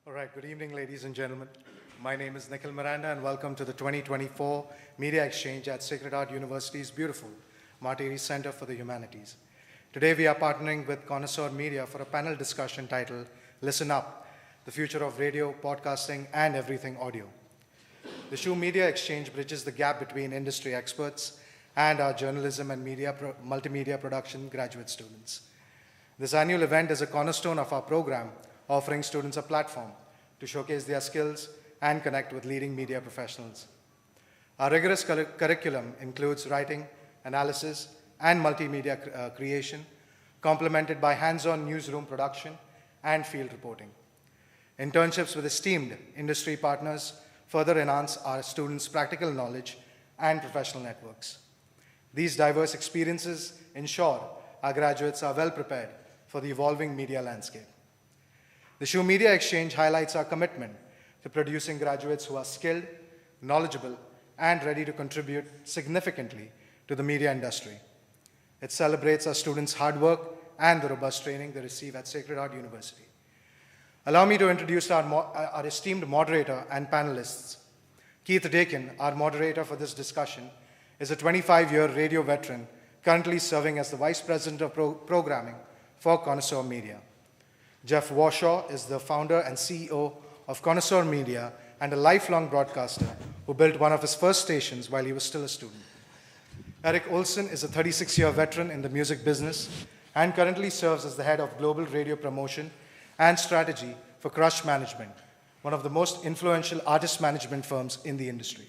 All right, good evening, ladies and gentlemen. My name is Nikhil Miranda, and welcome to the 2024 Media Exchange at Sacred Heart University's beautiful Martyri Center for the Humanities. Today, we are partnering with Cornerstone Media for a panel discussion titled, Listen Up, the Future of Radio, Podcasting, and Everything Audio. The SHU Media Exchange bridges the gap between industry experts and our journalism and multimedia production graduate students. This annual event is a cornerstone of our program, offering students a platform to showcase their skills and connect with leading media professionals. Our rigorous curriculum includes writing, analysis, and multimedia creation, complemented by hands-on newsroom production and field reporting. Internships with esteemed industry partners further enhance our students' practical knowledge and professional networks. These diverse experiences ensure our graduates are well prepared for the evolving media landscape. The SHU Media Exchange highlights our commitment to producing graduates who are skilled, knowledgeable, and ready to contribute significantly to the media industry. It celebrates our students' hard work and the robust training they receive at Sacred Heart University. Allow me to introduce our esteemed moderator and panelists. Keith Dakin, our moderator for this discussion, is a 25-year radio veteran currently serving as the Vice President of Programming for Cornerstone Media. Jeff Warshaw is the founder and CEO of Cornerstone Media and a lifelong broadcaster who built one of his first stations while he was still a student. Eric Olson is a 36-year veteran in the music business and currently serves as the head of global radio promotion and strategy for Crush Management, one of the most influential artist management firms in the industry.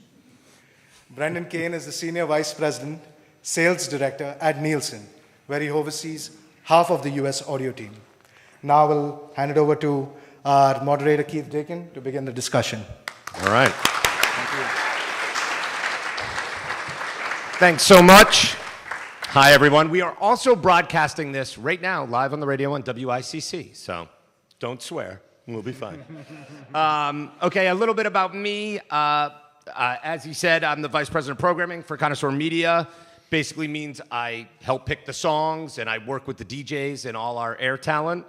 Brendan Kane is the Senior Vice President, Sales Director at Nielsen, where he oversees half of the US audio team. Now we'll hand it over to our moderator, Keith Dakin, to begin the discussion. All right. Thank you. Thanks so much. Hi, everyone. We are also broadcasting this right now live on the radio on WICC, so don't swear. We'll be fine. Okay, a little bit about me. As he said, I'm the Vice President of Programming for Cornerstone Media. Basically means I help pick the songs, and I work with the DJs and all our air talent.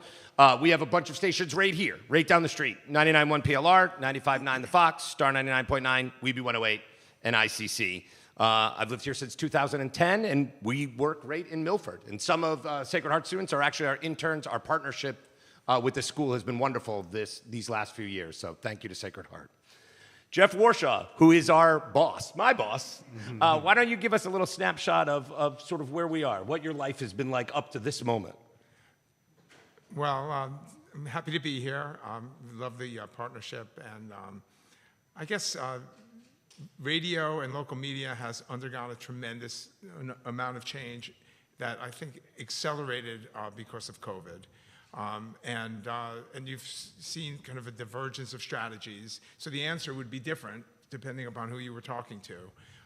We have a bunch of stations right here, right down the street. 99.1 PLR, 95.9 The Fox, Star 99.9, Weeby 108, and ICC. I've lived here since 2010, and we work right in Milford. And some of Sacred Heart students are actually our interns. Our partnership with the school has been wonderful these last few years, so thank you to Sacred Heart. Jeff Warshaw, who is our boss, my boss, why don't you give us a little snapshot of sort of where we are, what your life has been like up to this moment? Well, I'm happy to be here. Love the partnership, and I guess radio and local media has undergone a tremendous amount of change that I think accelerated because of COVID. And you've seen kind of a divergence of strategies. So the answer would be different depending upon who you were talking to.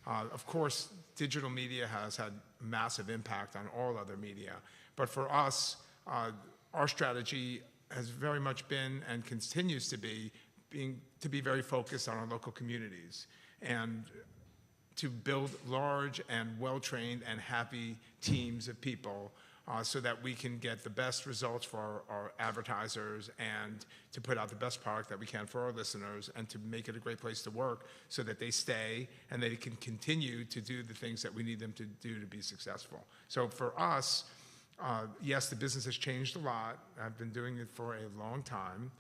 Of course, digital media has had massive impact on all other media. But for us, our strategy has very much been and continues to be very focused on our local communities and to build large and well-trained and happy teams of people so that we can get the best results for our advertisers and to put out the best product that we can for our listeners and to make it a great place to work so that they stay and they can continue to do the things that we need them to do to be successful. So for us, yes, the business has changed a lot. I've been doing it for a long time.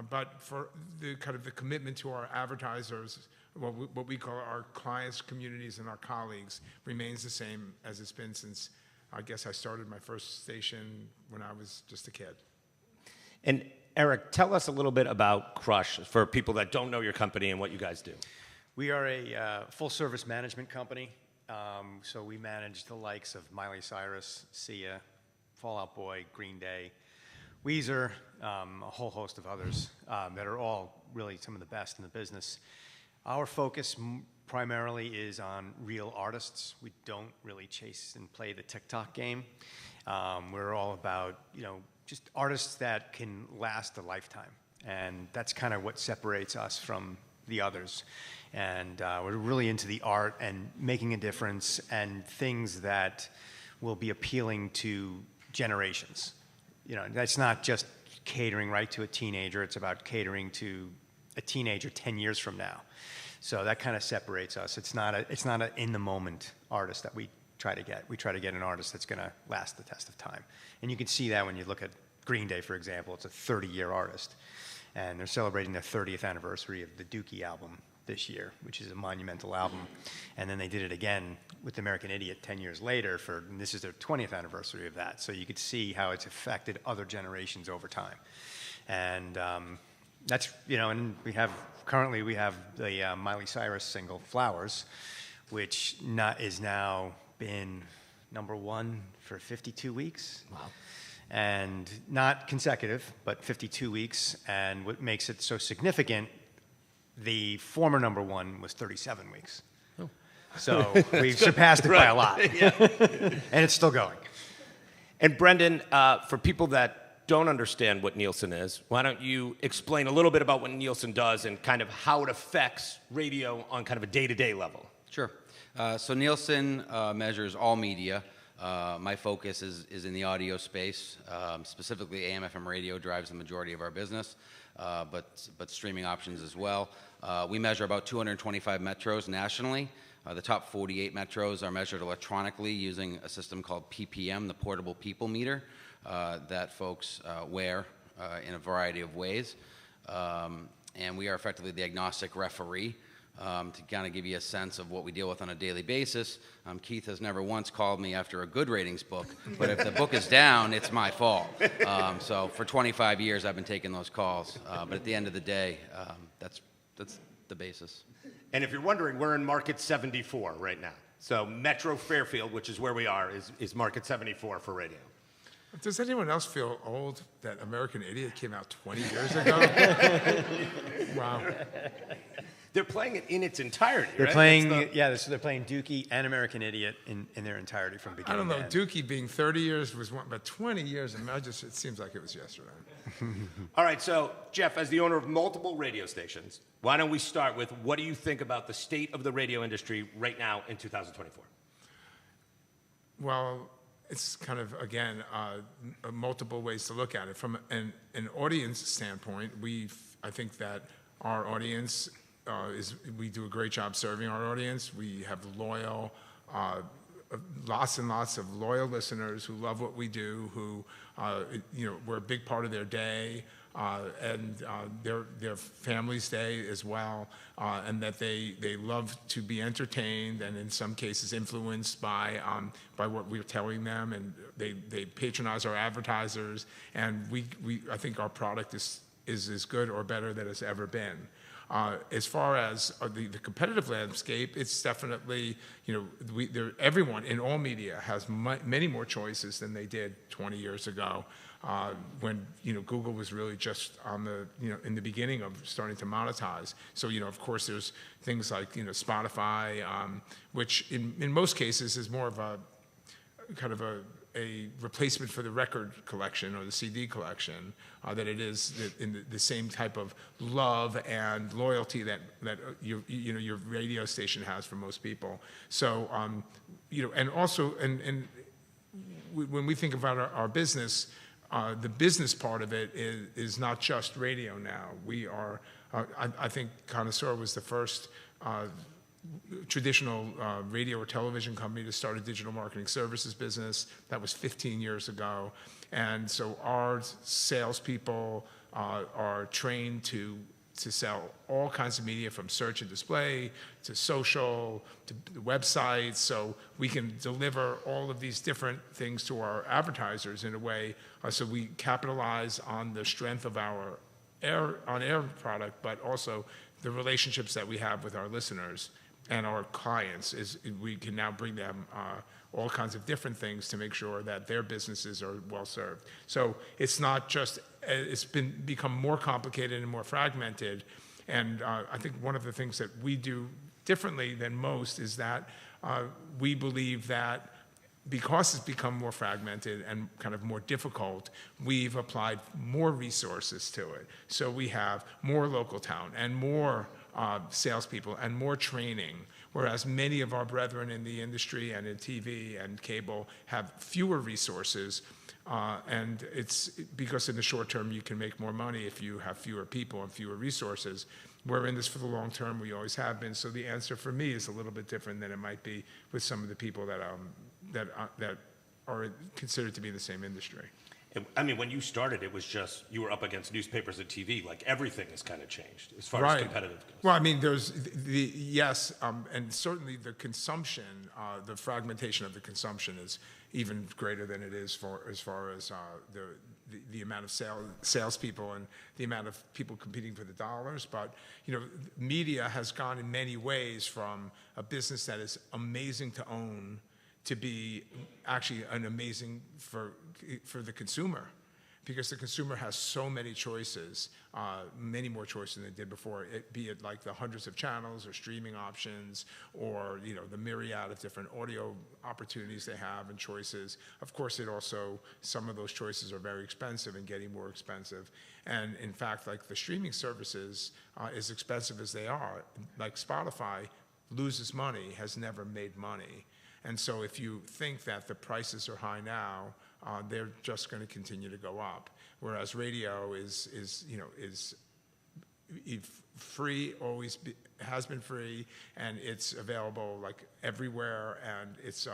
But for the kind of the commitment to our advertisers, what we call our clients, communities, and our colleagues remains the same as it's been since I guess I started my first station when I was just a kid. And Eric, tell us a little bit about Crush for people that don't know your company and what you guys do. We are a full-service management company. So we manage the likes of Miley Cyrus, Sia, Fall Out Boy, Green Day, Weezer, a whole host of others that are all really some of the best in the business. Our focus primarily is on real artists. We don't really chase and play the TikTok game. We're all about, just artists that can last a lifetime. And that's kind of what separates us from the others. And we're really into the art and making a difference and things that will be appealing to generations. That's not just catering right to a teenager. It's about catering to a teenager 10 years from now. So that kind of separates us. It's not a in the moment artist that we try to get. We try to get an artist that's going to last the test of time. And you can see that when you look at Green Day, for example. It's a 30-year artist. And they're celebrating their 30th anniversary of the Dookie album this year, which is a monumental album. And then they did it again with American Idiot 10 years later, and this is their 20th anniversary of that. So you could see how it's affected other generations over time. And that's, and currently we have the Miley Cyrus single, Flowers, which is now been #1 for 52 weeks. Wow. And not consecutive, but 52 weeks. And what makes it so significant, the former #1 was 37 weeks. Oh. So we've surpassed it by a lot. Yeah. And it's still going. And Brendan, for people that don't understand what Nielsen is, why don't you explain a little bit about what Nielsen does and kind of how it affects radio on kind of a day-to-day level? Sure. So Nielsen measures all media. My focus is in the audio space. Specifically, AM/FM radio drives the majority of our business, but streaming options as well. We measure about 225 metros nationally. The top 48 metros are measured electronically using a system called PPM, the Portable People Meter, that folks wear in a variety of ways. And we are effectively the agnostic referee. To kind of give you a sense of what we deal with on a daily basis, Keith has never once called me after a good ratings book, but if the book is down, it's my fault. So for 25 years, I've been taking those calls. But at the end of the day, that's the basis. And if you're wondering, we're in Market 74 right now. So Metro Fairfield, which is where we are, is Market 74 for radio. Does anyone else feel old that American Idiot came out 20 years ago? Wow. They're playing it in its entirety, They're right? playing, so they're playing Dookie and American Idiot in their entirety from beginning I don't know, to end. Dookie being 30 years was one, but 20 years, it seems like it was yesterday. All right, so Jeff, as the owner of multiple radio stations, why don't we start with what do you think about the state of the radio industry right now in 2024? Well, it's kind of, again, multiple ways to look at it. From an audience standpoint, I think that our audience we do a great job serving our audience. We have loyal, lots and lots of loyal listeners who love what we do, who, we're a big part of their day, and their family's day as well, and that they love to be entertained and in some cases influenced by what we're telling them, and they patronize our advertisers, and I think our product is as good or better than it's ever been. As far as the competitive landscape, it's definitely, everyone in all media has many more choices than they did 20 years ago, when Google was really just on the in the beginning of starting to monetize. So of course there's things like Spotify, which in most cases is more of a kind of a replacement for the record collection or the CD collection, that it is in the same type of love and loyalty that your radio station has for most people. So and also when we think about our business, the business part of it is not just radio now. We are I think Connoisseur was the first traditional radio or television company to start a digital marketing services business. That was 15 years ago. And so our salespeople are trained to sell all kinds of media, from search and display to social to websites. So we can deliver all of these different things to our advertisers in a way so we capitalize on the strength of our on-air product, but also the relationships that we have with our listeners and our clients. We can now bring them all kinds of different things to make sure that their businesses are well served. So it's not just, it's become more complicated and more fragmented. And I think one of the things that we do differently than most is that we believe that because it's become more fragmented and kind of more difficult, we've applied more resources to it. So we have more local talent and more salespeople and more training. whereas many of our brethren in the industry and in TV and cable have fewer resources. And it's because in the short term you can make more money if you have fewer people and fewer resources. We're in this for the long term, we always have been, so the answer for me is a little bit different than it might be with some of the people that are considered to be in the same industry. I mean, when you started, it was just, you were up against newspapers and TV. Like, everything has kind of changed as far as competitive goes. Well, I mean, there's yes, and certainly the consumption, the fragmentation of the consumption is even greater than it is as far as the amount of salespeople and the amount of people competing for the dollars. But, you know, media has gone in many ways from a business that is amazing to own to be actually an amazing for the consumer, because the consumer has so many choices, many more choices than they did before, be it like the hundreds of channels or streaming options or, you know, the myriad of different audio opportunities they have and choices. Of course, it also, some of those choices are very expensive and getting more expensive. And in fact, like the streaming services, as expensive as they are, like Spotify loses money, has never made money. And so if you think that the prices are high now, they're just going to continue to go up. Whereas radio is free, has been free, and it's available like everywhere, and it's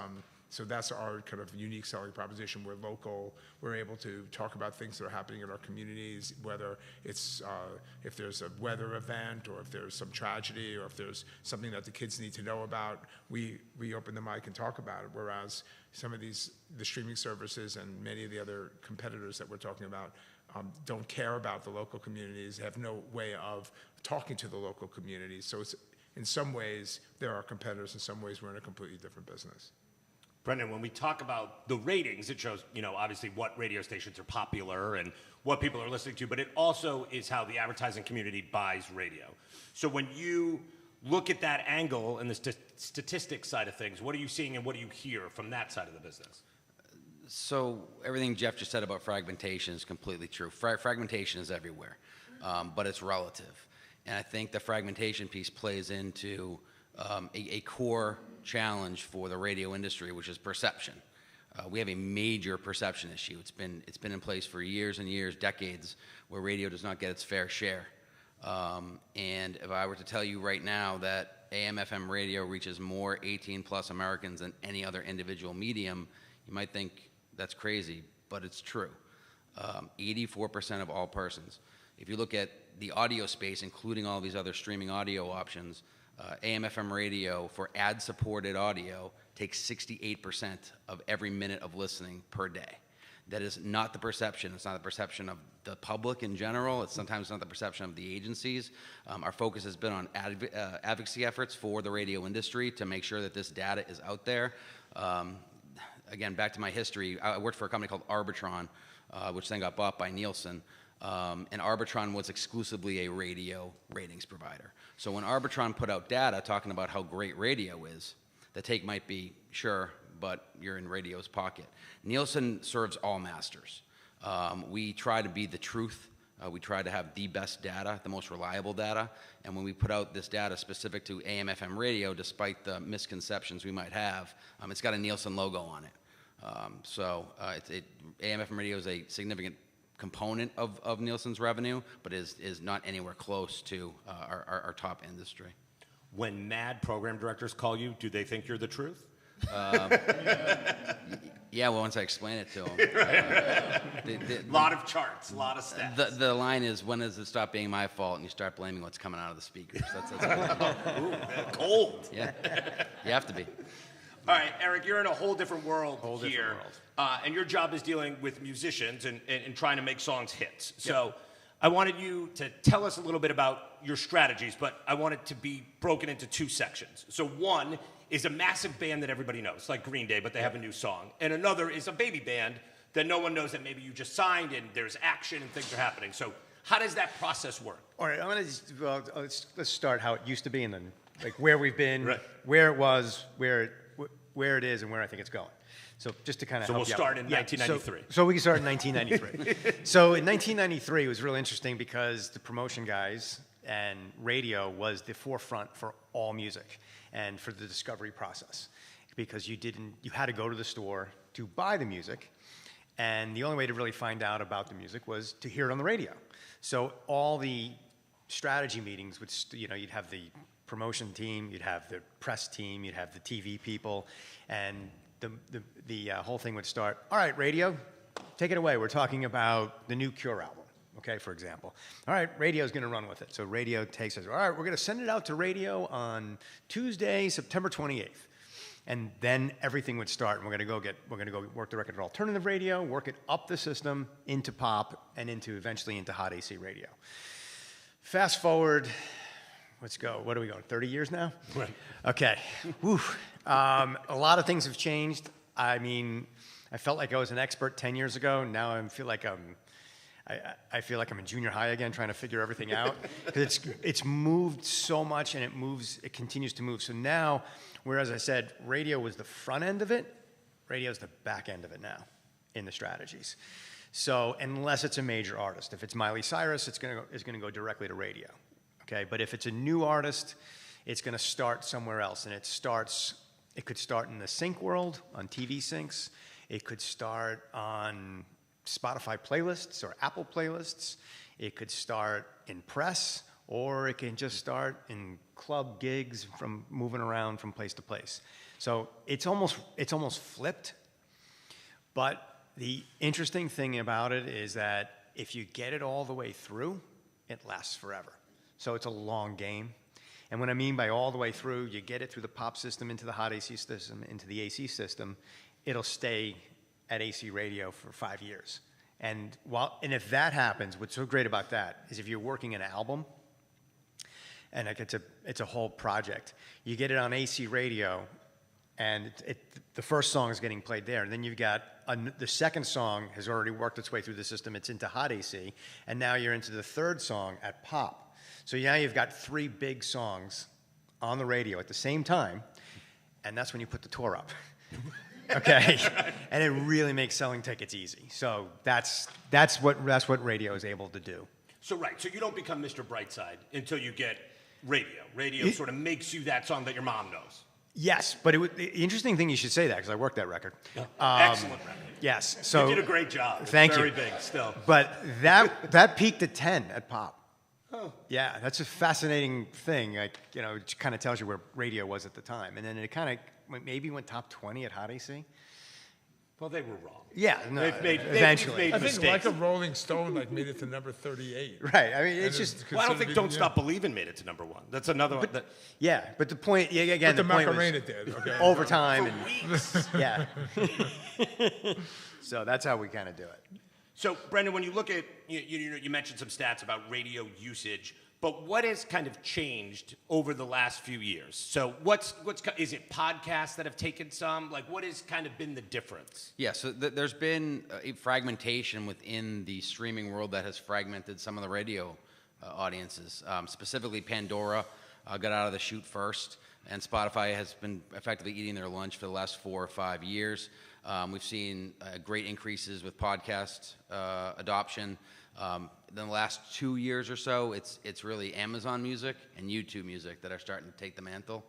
so that's our kind of unique selling proposition. We're local. We're able to talk about things that are happening in our communities, whether it's if there's a weather event or if there's some tragedy or if there's something that the kids need to know about, we open the mic and talk about it. Whereas some of the streaming services and many of the other competitors that we're talking about don't care about the local communities, have no way of talking to the local communities. So it's, in some ways, there are competitors. In some ways, we're in a completely different business. Brendan, when we talk about the ratings, it shows, you know, obviously what radio stations are popular and what people are listening to, but it also is how the advertising community buys radio. So when you look at that angle and the statistics side of things, what are you seeing and what do you hear from that side of the business? So everything Jeff just said about fragmentation is completely true. Fragmentation is everywhere, but it's relative. And I think the fragmentation piece plays into a core challenge for the radio industry, which is perception. We have a major perception issue. It's been in place for years and years, decades, where radio does not get its fair share. And if I were to tell you right now that AM/FM radio reaches more 18-plus Americans than any other individual medium, you might think that's crazy, but it's true. 84% of all persons. If you look at the audio space, including all these other streaming audio options, AM/FM radio for ad-supported audio takes 68% of every minute of listening per day. That is not the perception. It's not the perception of the public in general. It's sometimes not the perception of the agencies. Our focus has been on advocacy efforts for the radio industry to make sure that this data is out there. Again, back to my history, I worked for a company called Arbitron, which then got bought by Nielsen. And Arbitron was exclusively a radio ratings provider. So when Arbitron put out data talking about how great radio is, the take might be, sure, but you're in radio's pocket. Nielsen serves all masters. We try to be the truth. We try to have the best data, the most reliable data. And when we put out this data specific to AM/FM radio, despite the misconceptions we might have, it's got a Nielsen logo on it. AM/FM radio is a significant component of Nielsen's revenue, but is not anywhere close to our top industry. When mad program directors call you, do they think you're the truth? Yeah, well, once I explain it to them. Lot of charts, a lot of stats. The line is, when does it stop being my fault and you start blaming what's coming out of the speakers? That's Ooh, cold. Yeah, you have to be. All right, Eric, you're in a whole different world here. And your job is dealing with musicians and trying to make songs hits. So I wanted you to tell us a little bit about your strategies, but I want it to be broken into two sections. So one is a massive band that everybody knows, like Green Day, but they have a new song. And another is a baby band that no one knows that maybe you just signed and there's action and things are happening. So how does that process work? All right, let's start how it used to be and then like where we've been, Right. where it was, where it is, and where I think it's going. So just to kind of So help we'll you start out. in 1993. So we can start in 1993. So in 1993, it was really interesting because the promotion guys and radio was the forefront for all music and for the discovery process, because you had to go to the store to buy the music, and the only way to really find out about the music was to hear it on the radio. So all the strategy meetings would, you'd have the promotion team, you'd have the press team, you'd have the TV people, and the whole thing would start, all right, radio, take it away. We're talking about the new Cure album, okay, for example. All right, radio's gonna run with it. So radio takes us, all right, we're gonna send it out to radio on Tuesday, September 28th. And then everything would start, and we're gonna go work the record at alternative radio, work it up the system into pop, and eventually into hot AC radio. Fast forward, let's go, what are we going, 30 years now? Right. Okay, whew. A lot of things have changed. I mean, I felt like I was an expert 10 years ago. Now I feel like I'm in junior high again, trying to figure everything out. Because it's moved so much, and it continues to move. So now, whereas I said radio was the front end of it, radio is the back end of it now in the strategies. So unless it's a major artist, if it's Miley Cyrus, it's gonna go directly to radio. Okay, but if it's a new artist, it's gonna start somewhere else, and it could start in the sync world, on TV syncs. It could start on Spotify playlists or Apple playlists. It could start in press, or it can just start in club gigs from moving around from place to place. So it's almost flipped. But the interesting thing about it is that if you get it all the way through, it lasts forever. So it's a long game. And what I mean by all the way through, you get it through the pop system, into the hot AC system, into the AC system, it'll stay at AC radio for 5 years. And if that happens, what's so great about that is if you're working an album, and like it's a whole project, you get it on AC radio, and the first song is getting played there, and then you've got the second song has already worked its way through the system, it's into hot AC, and now you're into the third song at pop. So now you've got 3 big songs on the radio at the same time, and that's when you put the tour up. Okay, and it really makes selling tickets easy. So that's what radio is able to do. So so you don't become Mr. Brightside until you get radio. Radio sort of makes you that song that your mom knows. Yes, but the interesting thing you should say that, because I worked that record. Yeah. Excellent record. Yes, so you did a great job. It's thank you. Very big still. But that peaked at 10 at pop. Oh. Yeah, that's a fascinating thing. Like, it kind of tells you where radio was at the time, and then it kind of maybe went top 20 at hot AC. Well, they were wrong. Yeah, no, eventually. I think like a Rolling Stone made it to number 38. Right. I mean, it's just. Well, I don't think "Don't Stop Believin'" made it to number 1. That's another one. Yeah, but the point again. But the point Macarena was did. Okay. overtime For weeks. Yeah. So that's how we kind of do it. So, Brendan, when you look at, you mentioned some stats about radio usage, but what has kind of changed over the last few years? So is it podcasts that have taken some? Like, what has kind of been the difference? Yeah, so there's been a fragmentation within the streaming world that has fragmented some of the radio audiences. Specifically, Pandora got out of the chute first, and Spotify has been effectively eating their lunch for the last 4 or 5 years. We've seen great increases with podcast adoption. In the last 2 years or so, it's really Amazon Music and YouTube Music that are starting to take the mantle.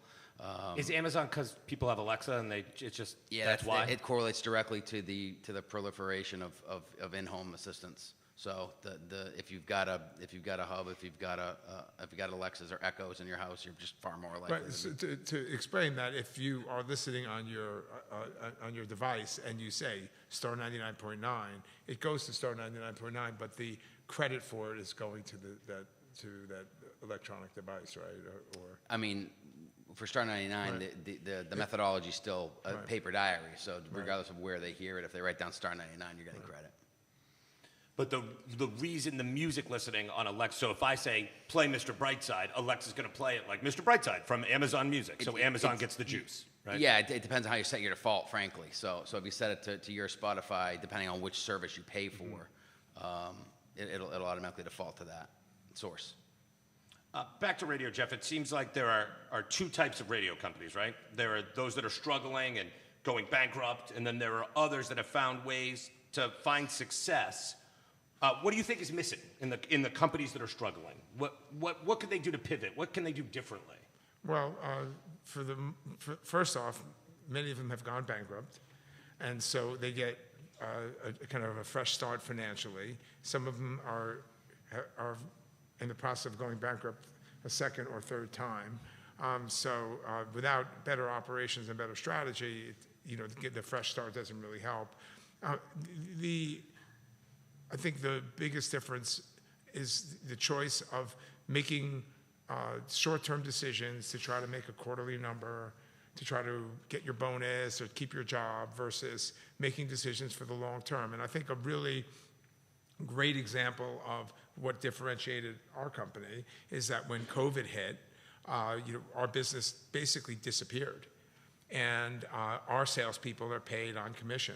Is Amazon because people have Alexa and that's why? It correlates directly to the proliferation of in-home assistants. So if you've got a hub, if you've got Alexas or Echoes in your house, you're just far more likely. Right. So to explain that, if you are listening on your device and you say star 99.9, it goes to star 99.9, but the credit for it is going to that electronic device, right? Or I mean, for Star 99, the methodology is still a paper diary. So regardless of where they hear it, if they write down star 99, you're getting credit. But the reason the music listening on Alexa, so if I say, play Mr. Brightside, Alexa's going to play it like Mr. Brightside from Amazon Music. So Amazon gets the juice, right? Yeah, it depends on how you set your default, frankly. So if you set it to your Spotify, depending on which service you pay for, it'll automatically default to that source. Back to radio, Jeff. It seems like there are 2 types of radio companies, right? There are those that are struggling and going bankrupt, and then there are others that have found ways to find success What do you think is missing in the companies that are struggling? What could they do to pivot? What can they do differently? Well, first off, many of them have gone bankrupt, and so they get a kind of a fresh start financially. Some of them are in the process of going bankrupt a second or third time. Without better operations and better strategy, the fresh start doesn't really help. I think the biggest difference is the choice of making short-term decisions to try to make a quarterly number, to try to get your bonus or keep your job, versus making decisions for the long term. And I think a really great example of what differentiated our company is that when COVID hit, our business basically disappeared, and our salespeople are paid on commission,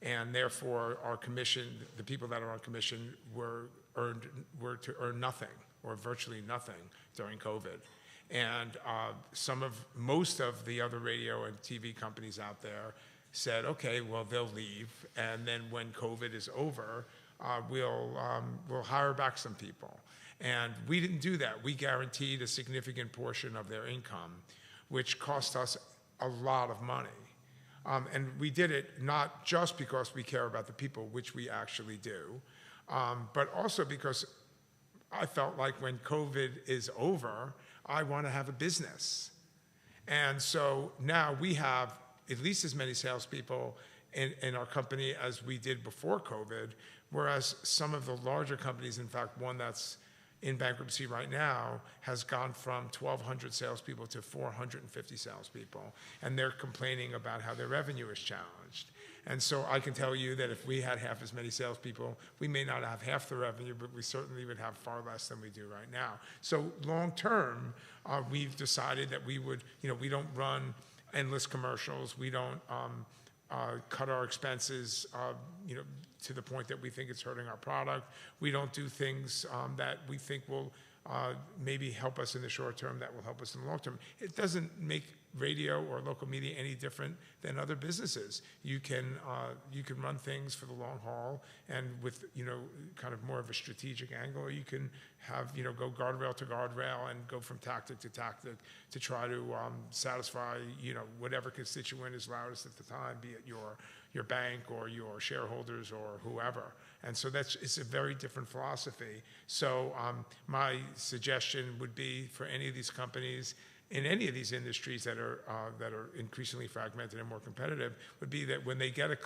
and therefore our commission, the people that are on commission, were to earn nothing or virtually nothing during COVID. And most of the other radio and TV companies out there said, okay, well, they'll leave, and then when COVID is over, we'll hire back some people. And we didn't do that. We guaranteed a significant portion of their income, which cost us a lot of money. And we did it not just because we care about the people, which we actually do, but also because I felt like when COVID is over, I want to have a business. And so now we have at least as many salespeople in our company as we did before COVID, whereas some of the larger companies, in fact, one that's in bankruptcy right now, has gone from 1,200 salespeople to 450 salespeople, and they're complaining about how their revenue is challenged. And so I can tell you that if we had half as many salespeople, we may not have half the revenue, but we certainly would have far less than we do right now. So long term, we've decided that we would, we don't run endless commercials. We don't cut our expenses, to the point that we think it's hurting our product. We don't do things that we think will maybe help us in the short term that will help us in the long term. It doesn't make radio or local media any different than other businesses. You can run things for the long haul and with kind of more of a strategic angle, or you can have go guardrail to guardrail and go from tactic to tactic to try to satisfy whatever constituent is loudest at the time, be it your bank or your shareholders or whoever. And so it's a very different philosophy. So my suggestion would be for any of these companies in any of these industries that are increasingly fragmented and more competitive, would be that when they get a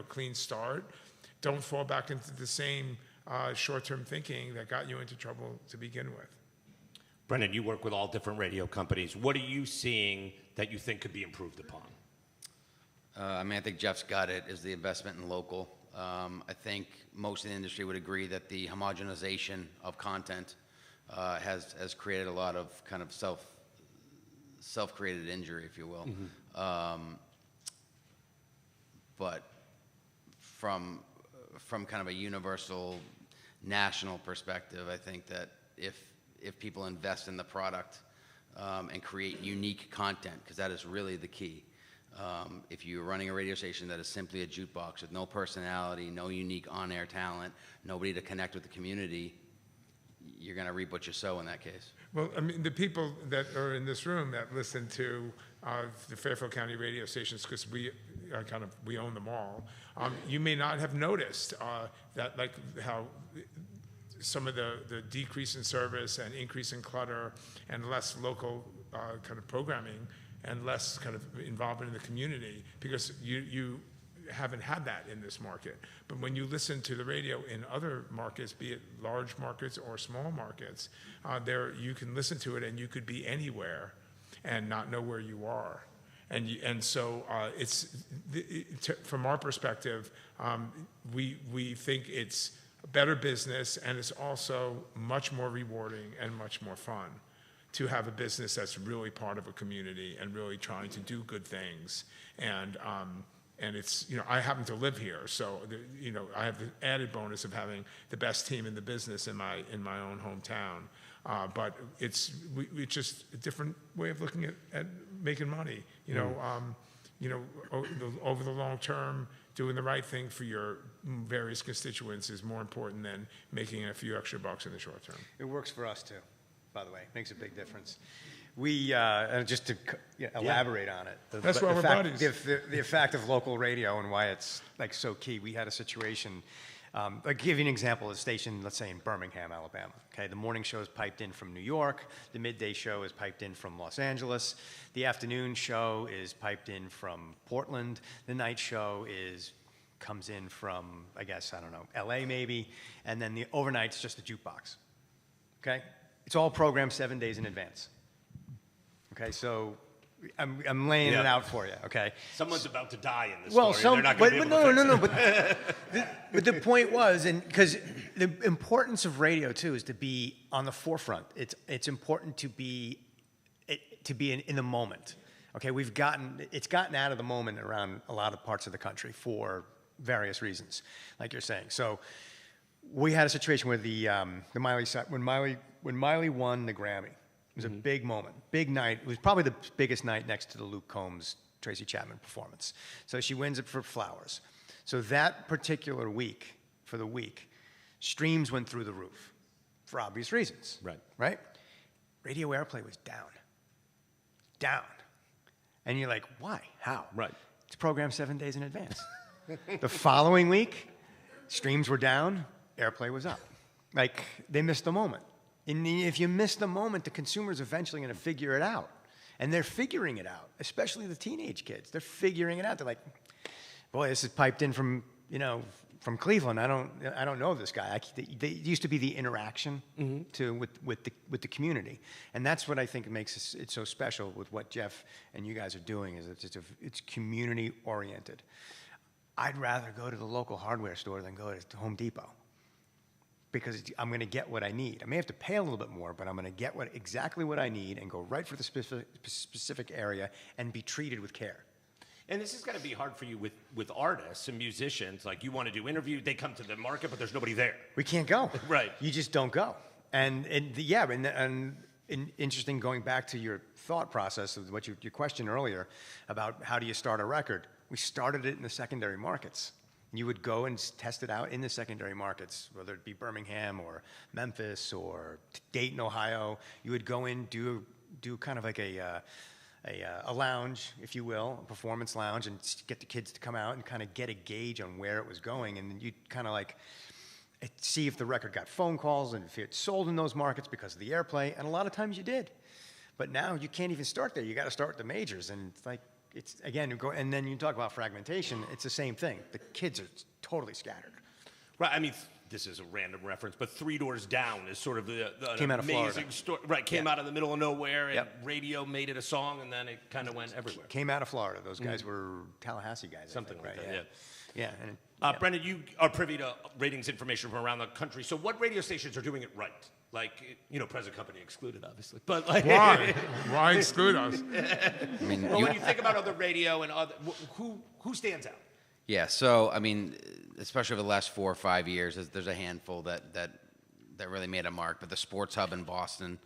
clean start, don't fall back into the same short-term thinking that got you into trouble to begin with. Brendan, you work with all different radio companies. What are you seeing that you think could be improved upon? I think Jeff's got it, is the investment in local. I think most of the industry would agree that the homogenization of content has created a lot of kind of self-created injury, if you will. Mm-hmm. But from kind of a universal national perspective, I think that if people invest in the product and create unique content, because that is really the key. If you're running a radio station that is simply a jukebox with no personality, no unique on-air talent, nobody to connect with the community, you're going to reap what you sow in that case. Well, the people that are in this room that listen to the Fairfield County radio stations, because we own them all, you may not have noticed that, like how some of the decrease in service and increase in clutter and less local kind of programming and less kind of involvement in the community, because you haven't had that in this market. But when you listen to the radio in other markets, be it large markets or small markets, you can listen to it and you could be anywhere and not know where you are. And so from our perspective, we think it's a better business, and it's also much more rewarding and much more fun to have a business that's really part of a community and really trying to do good things. And it's, I happen to live here, so I have the added bonus of having the best team in the business in my own hometown. But it's just a different way of looking at making money. Over the long term, doing the right thing for your various constituents is more important than making a few extra bucks in the short term. It works for us too, by the way. Makes a big difference. We, just to elaborate on it. That's why we're buddies. The effect of local radio and why it's like so key. We had a situation, I'll give you an example of a station, let's say in Birmingham, Alabama. Okay, the morning show is piped in from New York. The midday show is piped in from Los Angeles. The afternoon show is piped in from Portland. The night show comes in from, I guess, I don't know, LA maybe. And then the overnight's just a jukebox. Okay? It's all programmed 7 days in advance. Okay, so I'm laying it out for you. Okay. Someone's about to die in this Well, story. They're not going to be able to fix it. But the point was, and because the importance of radio too is to be on the forefront. It's important to be in the moment. Okay, it's gotten out of the moment around a lot of parts of the country for various reasons, like you're saying. So we had a situation where when Miley won the Grammy. It was a big moment, big night. It was probably the biggest night next to the Luke Combs, Tracy Chapman performance. So she wins it for Flowers. So that particular week, for the week, streams went through the roof for obvious reasons. Right? Radio airplay was down. And you're like, why? How? Right. It's programmed 7 days in advance. The following week, streams were down, airplay was up. Like, they missed the moment. And if you miss the moment, the consumer's eventually going to figure it out. And they're figuring it out, especially the teenage kids. They're figuring it out. They're like, boy, this is piped in from Cleveland. I don't know this guy. They used to be the interaction with the community. And that's what I think makes it so special with what Jeff and you guys are doing is it's community oriented. I'd rather go to the local hardware store than go to Home Depot. Because I'm going to get what I need. I may have to pay a little bit more, but I'm going to get exactly what I need and go right for the specific area and be treated with care. And this is going to be hard for you with artists and musicians. Like, you want to do interviews, they come to the market, but there's nobody there. We can't go. Right. You just don't go. And interesting, going back to your thought process of what your question earlier about how do you start a record. We started it in the secondary markets. You would go and test it out in the secondary markets, whether it be Birmingham or Memphis or Dayton, Ohio. You would go in, do kind of like a lounge, if you will, a performance lounge, and get the kids to come out and kind of get a gauge on where it was going. And then you'd kind of like see if the record got phone calls and if it sold in those markets because of the airplay. And a lot of times you did. But now you can't even start there. You got to start with the majors. And it's like, it's again, and then you talk about fragmentation. It's the same thing. The kids are totally scattered. Right. I mean, this is a random reference, but Three Doors Down is sort of an Came out of amazing story. Right. Came out of the middle of nowhere, and Yep. radio made it a song, and then it kind of went everywhere. Came out of Florida. Those guys were Tallahassee guys. Something I think, like right? that. Yeah. And Brendan, you are privy to ratings information from around the country. So, what radio stations are doing it right? Like, present company excluded, obviously. But like, Why? Why exclude us? I mean, well, when you think about other radio and other, who stands out? Yeah, so I mean, especially over the last 4 or 5 years, there's a handful that really made a mark. But the Sports Hub in Boston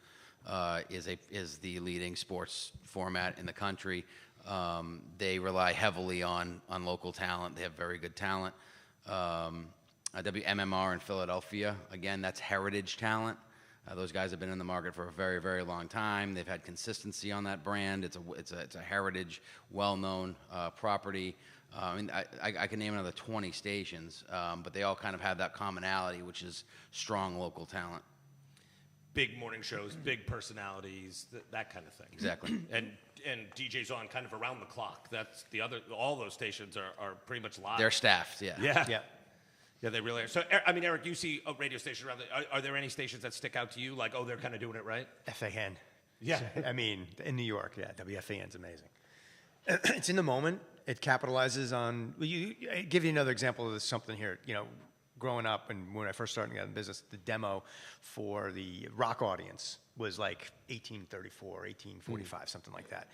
is the leading sports format in the country. They rely heavily on local talent. They have very good talent. WMMR in Philadelphia, again, that's heritage talent. Those guys have been in the market for a very, very long time. They've had consistency on that brand. It's a heritage, well-known property. I mean, I can name another 20 stations, but they all kind of have that commonality, which is strong local talent. Big morning shows, big personalities, that kind of thing. Exactly. And DJs on kind of around the clock. That's the other. All those stations are pretty much live. They're staffed, yeah. Yeah. Yeah, they really are. So, I mean, Eric, you see a radio station around. Are there any stations that stick out to you? Like, they're kind of doing it right? FAN. Yeah. I mean, in New York, yeah, WFAN's amazing. It's in the moment. It capitalizes on. I give you another example of something here. Growing up and when I first started in business, the demo for the rock audience was like 1834, 1845, something like that.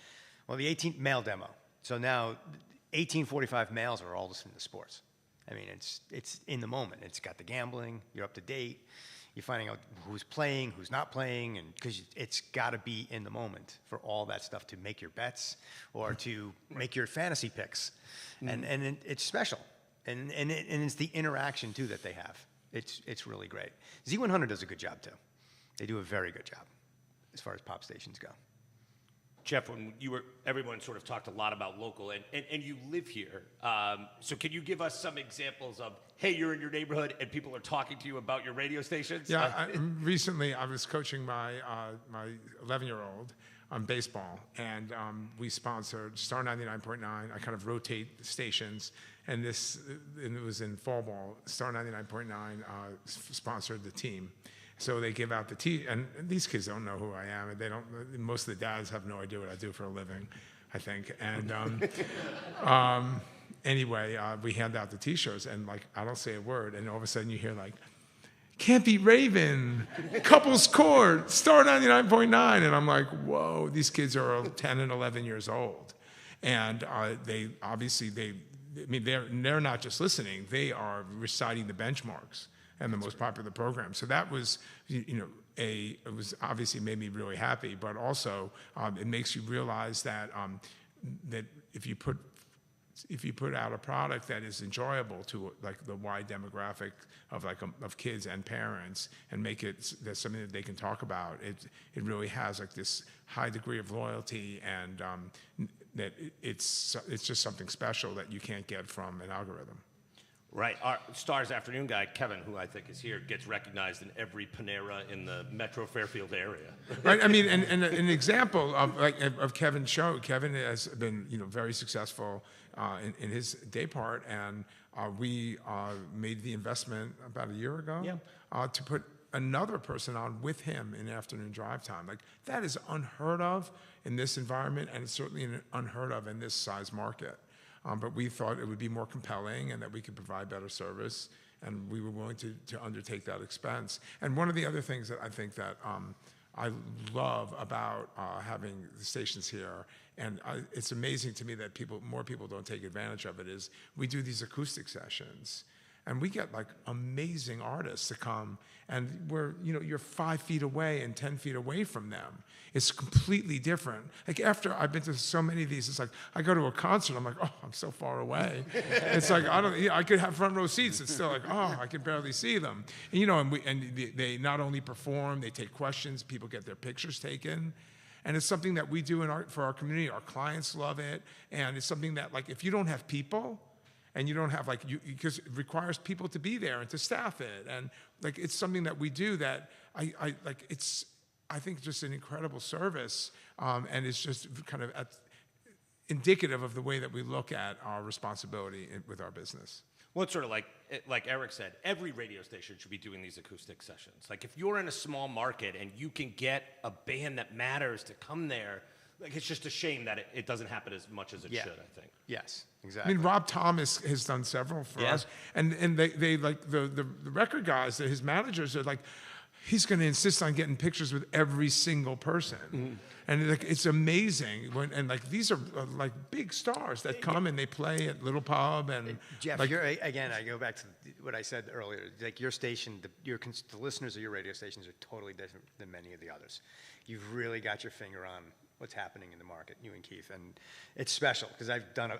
Well, the 18 male demo. So now 1845 males are all listening to sports. I mean, it's in the moment. It's got the gambling. You're up to date. You're finding out who's playing, who's not playing, and because it's got to be in the moment for all that stuff to make your bets or to make your fantasy picks, and it's special. And it's the interaction, too, that they have. It's really great. Z100 does a good job, too. They do a very good job as far as pop stations go. Jeff, when everyone sort of talked a lot about local, and you live here. So can you give us some examples of, hey, you're in your neighborhood and people are talking to you about your radio stations? Yeah, recently I was coaching my 11-year-old on baseball, and we sponsored Star 99.9. I kind of rotate the stations, and it was in fall ball. Star 99.9 sponsored the team. So they give out the and these kids don't know who I am, and they don't. Most of the dads have no idea what I do for a living, I think. And anyway, we hand out the T-shirts, and like I don't say a word, and all of a sudden you hear like, "Can't beat Raven, Couples Court, Star 99.9," and I'm like, "Whoa!" These kids are 10 and 11 years old, and they obviously they're not just listening; they are reciting the benchmarks and the most popular program. So that was, it was obviously made me really happy, but also it makes you realize that that if you put out a product that is enjoyable to like the wide demographic of kids and parents, and make it that's something that they can talk about, it really has like this high degree of loyalty, and that it's just something special that you can't get from an algorithm. Right. Our Stars Afternoon guy, Kevin, who I think is here, gets recognized in every Panera in the Metro Fairfield area. Right. I mean, and an example of Kevin's show. Kevin has been, very successful in his day part, and we made the investment about a year ago to put another person on with him in afternoon drive time. Like that is unheard of in this environment, and it's certainly unheard of in this size market. But we thought it would be more compelling and that we could provide better service, and we were willing to undertake that expense. And one of the other things that I think that I love about having the stations here, and it's amazing to me that more people don't take advantage of it, is we do these acoustic sessions. And we get like amazing artists to come, and you're 5 feet away and 10 feet away from them. It's completely different. Like after I've been to so many of these, it's like I go to a concert, I'm like, oh, I'm so far away. It's like I could have front row seats. It's still like, oh, I can barely see them. And they not only perform, they take questions. People get their pictures taken. And it's something that we do for our community. Our clients love it, and it's something that like if you don't have people, and you don't have because it requires people to be there and to staff it, and like it's something that we do that I think just an incredible service, and it's just kind of indicative of the way that we look at our responsibility with our business. Well, it's sort of like Eric said, every radio station should be doing these acoustic sessions. Like if you're in a small market and you can get a band that matters to come there, like it's just a shame that it doesn't happen as much as it should, I think. Yes, exactly. I mean, Rob Thomas has done several for us, and they like the record guys, his managers are like, he's going to insist on getting pictures with every single person, and like it's amazing and like these are like big stars that come and they play at Little Pub and Jeff, like, again, I go back to what I said earlier. Like your station, the listeners of your radio stations are totally different than many of the others. You've really got your finger on what's happening in the market, you and Keith, and it's special because I've done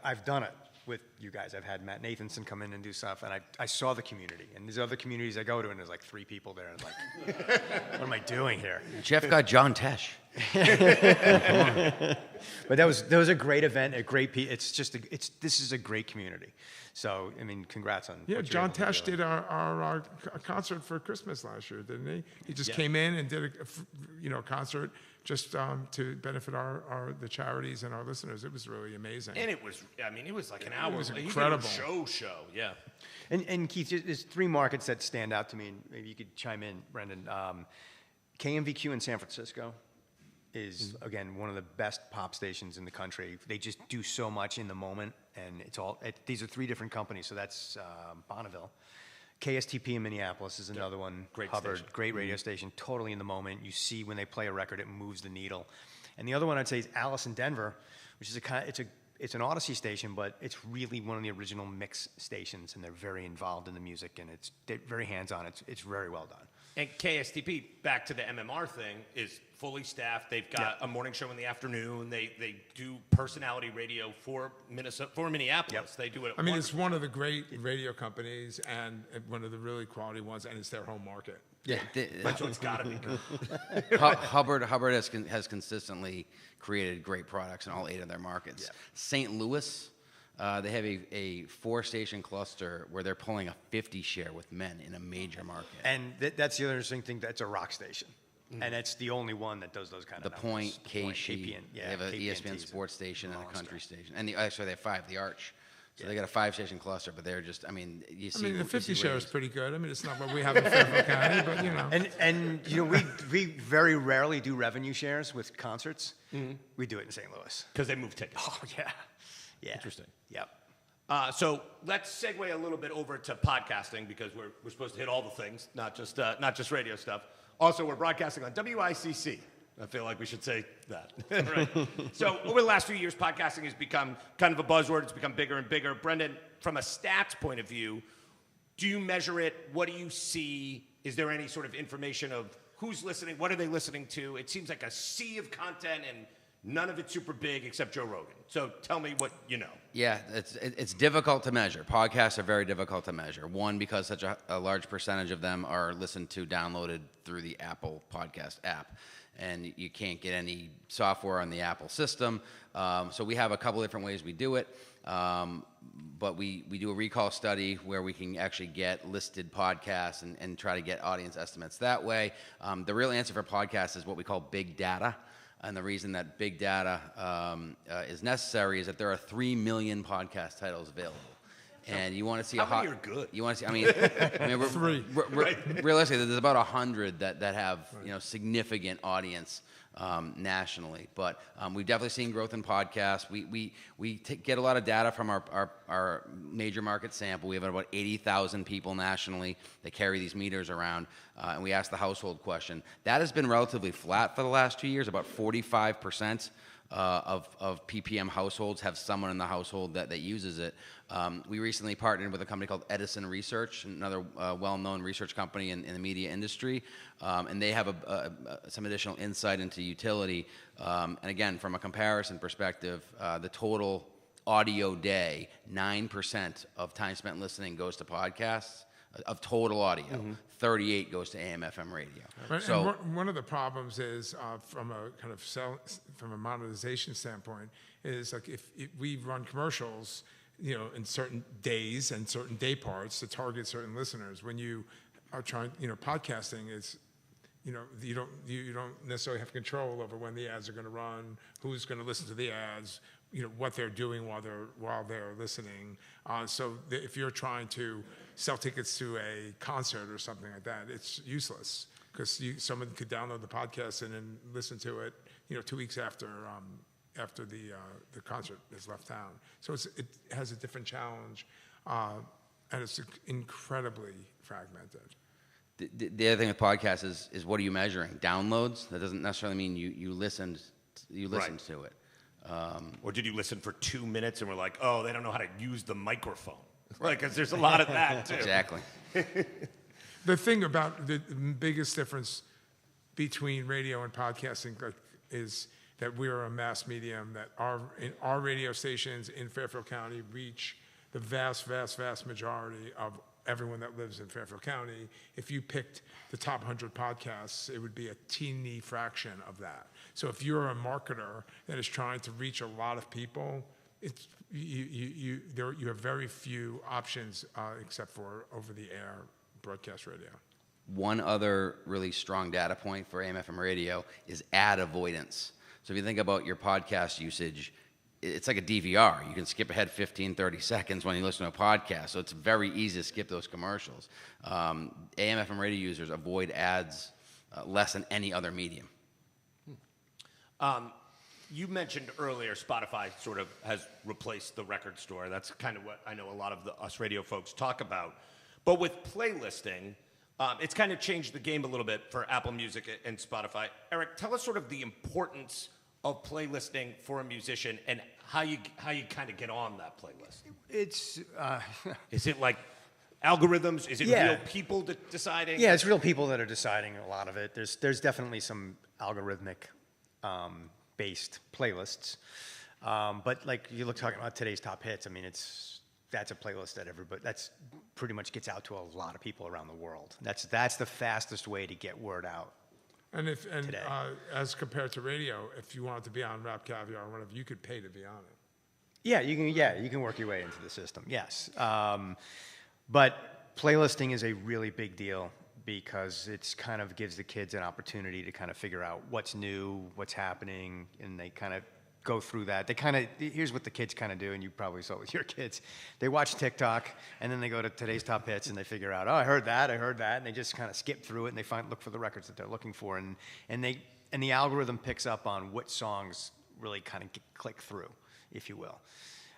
it with you guys. I've had Matt Nathanson come in and do stuff, and I saw the community, and there's other communities I go to, and there's like 3 people there, and like, what am I doing here? Jeff got John Tesh. But that was a great event, a great this is a great community. So I mean, congrats on. Yeah, what you're John able to Tesh do. did our concert for Christmas last year, didn't he? He just came in and did a concert just to benefit the charities and our listeners. It was really amazing. And it was like an hour. It was He did a incredible. show, yeah. And Keith, there's 3 markets that stand out to me, and maybe you could chime in, Brendan. KMVQ in San Francisco is, again, one of the best pop stations in the country. They just do so much in the moment, and these are 3 different companies, so that's Bonneville. KSTP in Minneapolis is another one. Great Hubbard, station. great radio station, totally in the moment. You see when they play a record, it moves the needle. And the other one I'd say is Alice in Denver, which is it's an Odyssey station, but it's really one of the original mix stations, and they're very involved in the music, and they're very hands-on. It's very well done. And KSTP, back to the MMR thing, is fully staffed. They've got a morning show in the afternoon. They do personality radio for Minneapolis. They do it. I mean, it's one of the great radio companies and one of the really quality ones, and it's their home market. Yeah, So it's got to be good. Hubbard has consistently created great products in all 8 of their markets. Yeah. St. Louis, they have a 4-station cluster where they're pulling a 50 share with men in a major market. And that's the other interesting thing. That's a rock station, and it's the only one that does those kind The of Point, numbers. KSHE, they have an ESPN sports station and a Monster. country station. And actually, they have 5, the Arch. So they got a 5-station cluster, but they're just, I mean, you see. I mean, the 50 you see share is ratings. pretty good. I mean, it's not what we have in Fairfield County, but you know. And you know, we very rarely do revenue shares with concerts. We do it in St. Louis. Because they move tickets. Oh yeah. Interesting. Yep. So let's segue a little bit over to podcasting because we're supposed to hit all the things, not just radio stuff. Also, we're broadcasting on WICC. I feel like we should say that. Right. So over the last few years, podcasting has become kind of a buzzword. It's become bigger and bigger. Brendan, from a stats point of view, do you measure it? What do you see? Is there any sort of information of who's listening? What are they listening to? It seems like a sea of content and none of it's super big except Joe Rogan. So tell me what you know. Yeah, it's difficult to measure. Podcasts are very difficult to measure. One, because such a large percentage of them are listened to, downloaded through the Apple Podcast app. And you can't get any software on the Apple system. So we have a couple different ways we do it. But we do a recall study where we can actually get listed podcasts and try to get audience estimates that way. The real answer for podcasts is what we call big data. And the reason that big data is necessary is that there are 3 million podcast titles available. And you want to see How many are good? You want to see? I mean, realistically, there's about 100 that have significant audience nationally. But we've definitely seen growth in podcasts. We get a lot of data from our major market sample. We have about 80,000 people nationally that carry these meters around, and we ask the household question. That has been relatively flat for the last 2 years. About 45%. Of PPM households have someone in the household that uses it. We recently partnered with a company called Edison Research, another well-known research company in the media industry, and they have some additional insight into utility. And again, from a comparison perspective, the total audio day, 9% of time spent listening goes to podcasts. Of total audio, 38 goes to AM/FM radio. Right, So and one of the problems is from a kind of from a monetization standpoint is like if we run commercials, in certain days and certain day parts to target certain listeners. When you are trying, podcasting is, you don't necessarily have control over when the ads are going to run, who's going to listen to the ads, what they're doing while they're listening. So if you're trying to sell tickets to a concert or something like that, it's useless because someone could download the podcast and then listen to it, 2 weeks after the concert is left town. So it has a different challenge, and it's incredibly fragmented. The other thing with podcasts is what are you measuring? Downloads? That doesn't necessarily mean you listened to it. Or did you listen for 2 minutes and were like, oh, they don't know how to use the microphone? Right, because there's a lot of that, too. Exactly. The thing about the biggest difference between radio and podcasting is that we are a mass medium, that our radio stations in Fairfield County reach the vast, vast, vast majority of everyone that lives in Fairfield County. If you picked the top 100 podcasts, it would be a teeny fraction of that. So if you're a marketer that is trying to reach a lot of people, you have very few options except for over-the-air broadcast radio. One other really strong data point for AM/FM radio is ad avoidance. So if you think about your podcast usage, it's like a DVR. You can skip ahead 15, 30 seconds when you listen to a podcast. So it's very easy to skip those commercials. AM/FM radio users avoid ads less than any other medium. You mentioned earlier Spotify sort of has replaced the record store. That's kind of what I know a lot of us radio folks talk about. But with playlisting, it's kind of changed the game a little bit for Apple Music and Spotify. Eric, tell us sort of the importance of playlisting for a musician and how you kind of get on that playlist. It's Is it like algorithms? Is it Yeah. real people deciding? Yeah, it's real people that are deciding a lot of it. There's definitely some algorithmic based playlists, but like you look talking about today's top hits. I mean, that's a playlist that that's pretty much gets out to a lot of people around the world. That's the fastest way to get word out. And today. As compared to radio, if you wanted to be on Rap Caviar or whatever, you could pay to be on it. Yeah, you can work your way into the system. Yes, but playlisting is a really big deal because it's kind of gives the kids an opportunity to kind of figure out what's new, what's happening, and they kind of go through that. Here's what the kids kind of do, and you probably saw it with your kids. They watch TikTok, and then they go to today's top hits, and they figure out, oh, I heard that, and they just kind of skip through it, and they look for the records that they're looking for, and the algorithm picks up on what songs really kind of click through, if you will.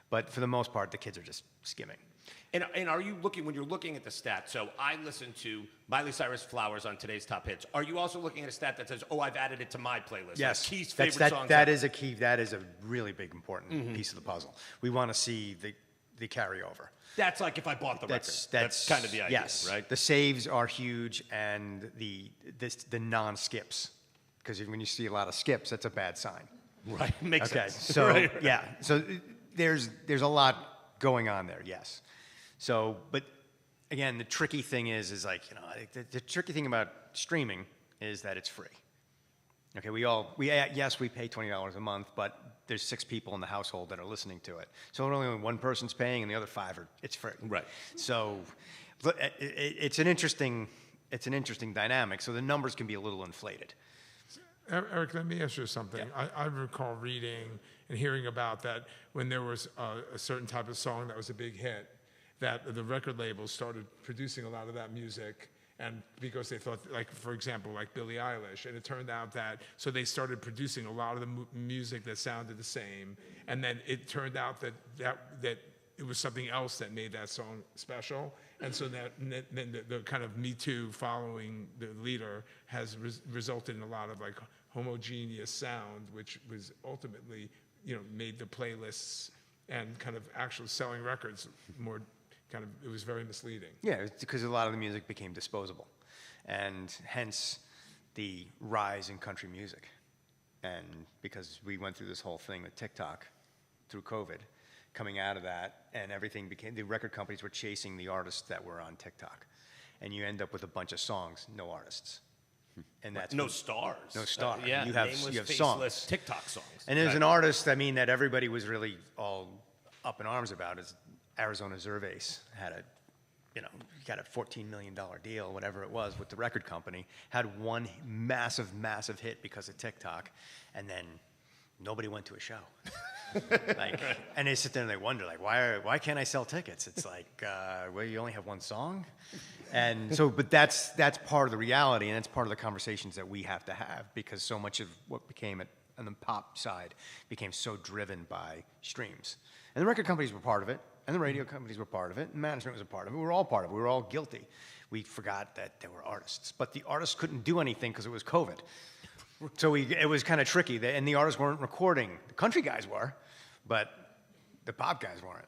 But for the most part, the kids are just skimming. And are you looking, when you're looking at the stats, so I listened to Miley Cyrus Flowers on today's top hits. Are you also looking at a stat that says, oh, I've added it to my playlist? Yes. Like Keith's favorite songs. That is a key. That is a really big, important piece of the puzzle. We want to see the carryover. That's like if I bought the record. That's kind of the idea, yes. right? The saves are huge, and the non-skips. Because when you see a lot of skips, that's a bad sign. Right, makes sense. So, right. yeah. So there's a lot going on there, yes. So, but again, the tricky thing is like, the tricky thing about streaming is that it's free. Okay, yes, we pay $20 a month, but there's 6 people in the household that are listening to it. So only one person's paying and the other 5 it's free. Right. So it's an interesting dynamic. So the numbers can be a little inflated. Eric, let me ask you something. Yeah. I recall reading and hearing about that when there was a certain type of song that was a big hit, that the record labels started producing a lot of that music, and because they thought, like, for example, like Billie Eilish, and it turned out that, so they started producing a lot of the music that sounded the same, and then it turned out that it was something else that made that song special, and so then the kind of Me Too following the leader has resulted in a lot of like homogeneous sound, which was ultimately, made the playlists and kind of actual selling records more it was very misleading. Yeah, it's because a lot of the music became disposable, and hence the rise in country music. And because we went through this whole thing with TikTok through COVID, coming out of that, and everything the record companies were chasing the artists that were on TikTok. And you end up with a bunch of songs, no artists. And that's no stars. No stars. Yeah, you have faceless songs. TikTok songs. And there's an artist, that everybody was really all up in arms about is Arizona Zervais had got a $14 million deal, whatever it was, with the record company, had one massive, massive hit because of TikTok, and then nobody went to a show. And they sit there and they wonder, why can't I sell tickets? It's like, well, you only have one song? And so, but that's part of the reality, and that's part of the conversations that we have to have, because so much of what became on the pop side became so driven by streams. And the record companies were part of it, and the radio companies were part of it, and management was a part of it. We were all part of it. We were all guilty. We forgot that there were artists. But the artists couldn't do anything because it was COVID. So it was kind of tricky. And the artists weren't recording. The country guys were, but the pop guys weren't.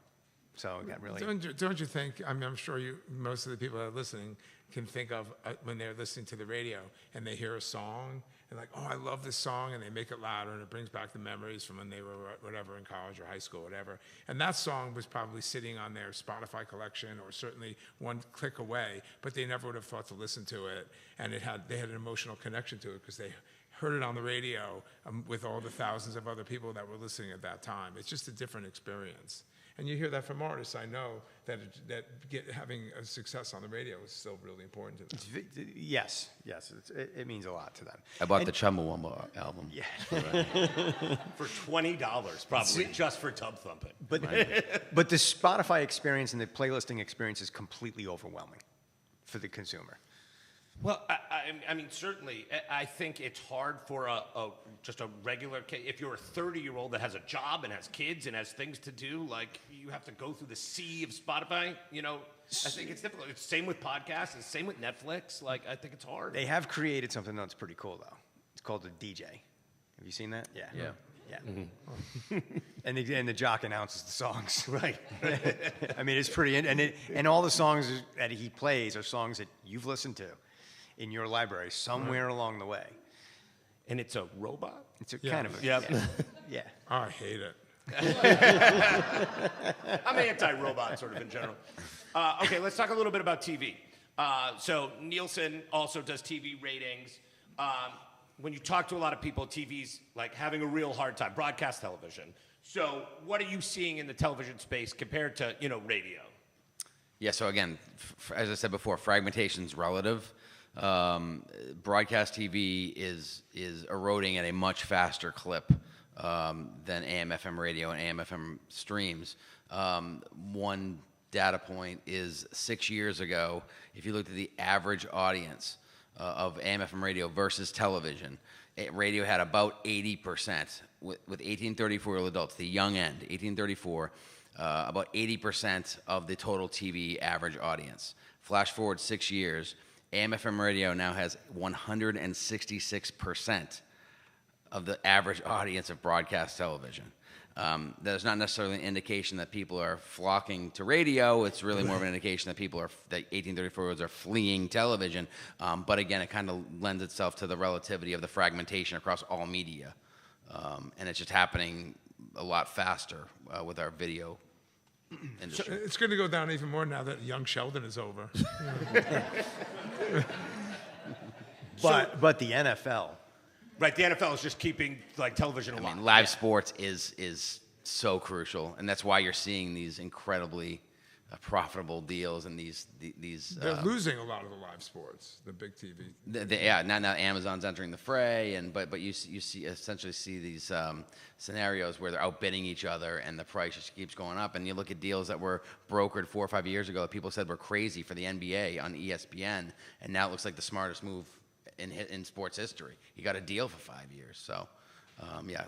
So it got really... Don't you think, I'm sure most of the people that are listening can think of when they're listening to the radio and they hear a song, and like, oh, I love this song, and they make it louder, and it brings back the memories from when they were whatever in college or high school, whatever. And that song was probably sitting on their Spotify collection, or certainly one click away, but they never would have thought to listen to it, and they had an emotional connection to it because they heard it on the radio with all the thousands of other people that were listening at that time. It's just a different experience. And you hear that from artists. I know that having a success on the radio is still really important to them. Yes, it means a lot to them. I bought the Chumbawamba album. Yeah. For $20, probably, just for tub thumping. But the Spotify experience and the playlisting experience is completely overwhelming for the consumer. Well, I mean, certainly, I think it's hard for just a regular kid. If you're a 30-year-old that has a job and has kids and has things to do, like, you have to go through the sea of Spotify, I think it's difficult. It's the same with podcasts. It's the same with Netflix. Like, I think it's hard. They have created something that's pretty cool, though. It's called the DJ. Have you seen that? Yeah. Yeah. And the jock announces the songs. Right. I mean, it's pretty, and all the songs that he plays are songs that you've listened to in your library somewhere along the way. And it's a robot? It's a kind of a, Yep. yeah. I hate it. I'm anti-robot sort of in general. Okay, let's talk a little bit about TV. So Nielsen also does TV ratings. When you talk to a lot of people, TV's like having a real hard time, broadcast television. So what are you seeing in the television space compared to, radio? Yeah, so again, as I said before, fragmentation's relative. Broadcast TV is eroding at a much faster clip than AM/FM radio and AM/FM streams. One data point is 6 years ago, if you looked at the average audience of AM/FM radio versus television, radio had about 80% with 18-34-year-old adults, the young end, 18-34, about 80% of the total TV average audience. Flash forward 6 years, AM/FM radio now has 166% of the average audience of broadcast television. That is not necessarily an indication that people are flocking to radio. It's really more of an indication that that 18-34-year-olds are fleeing television. But again, it kind of lends itself to the relativity of the fragmentation across all media. And it's just happening a lot faster with our video industry. It's going to go down even more now that Young Sheldon is over. But the NFL. Right, the NFL is just keeping television alive. I mean, live sports is so crucial, and that's why you're seeing these incredibly profitable deals and these. They're losing a lot of the live sports, the big TV. Now Amazon's entering the fray, but you essentially see these scenarios where they're outbidding each other, and the price just keeps going up. And you look at deals that were brokered 4 or 5 years ago that people said were crazy for the NBA on ESPN, and now it looks like the smartest move in sports history. You got a deal for 5 years. So,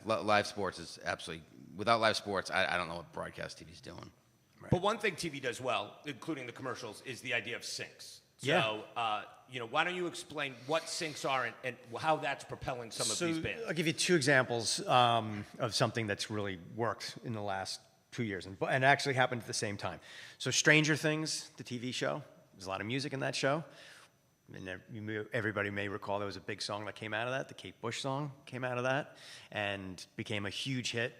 live sports is absolutely, without live sports, I don't know what broadcast TV's doing. Right. But one thing TV does well, including the commercials, is the idea of syncs. Yeah. So, why don't you explain what syncs are and how that's propelling some of these bands? I'll give you 2 examples of something that's really worked in the last 2 years and actually happened at the same time. So Stranger Things, the TV show, there's a lot of music in that show. And everybody may recall there was a big song that came out of that. The Kate Bush song came out of that and became a huge hit.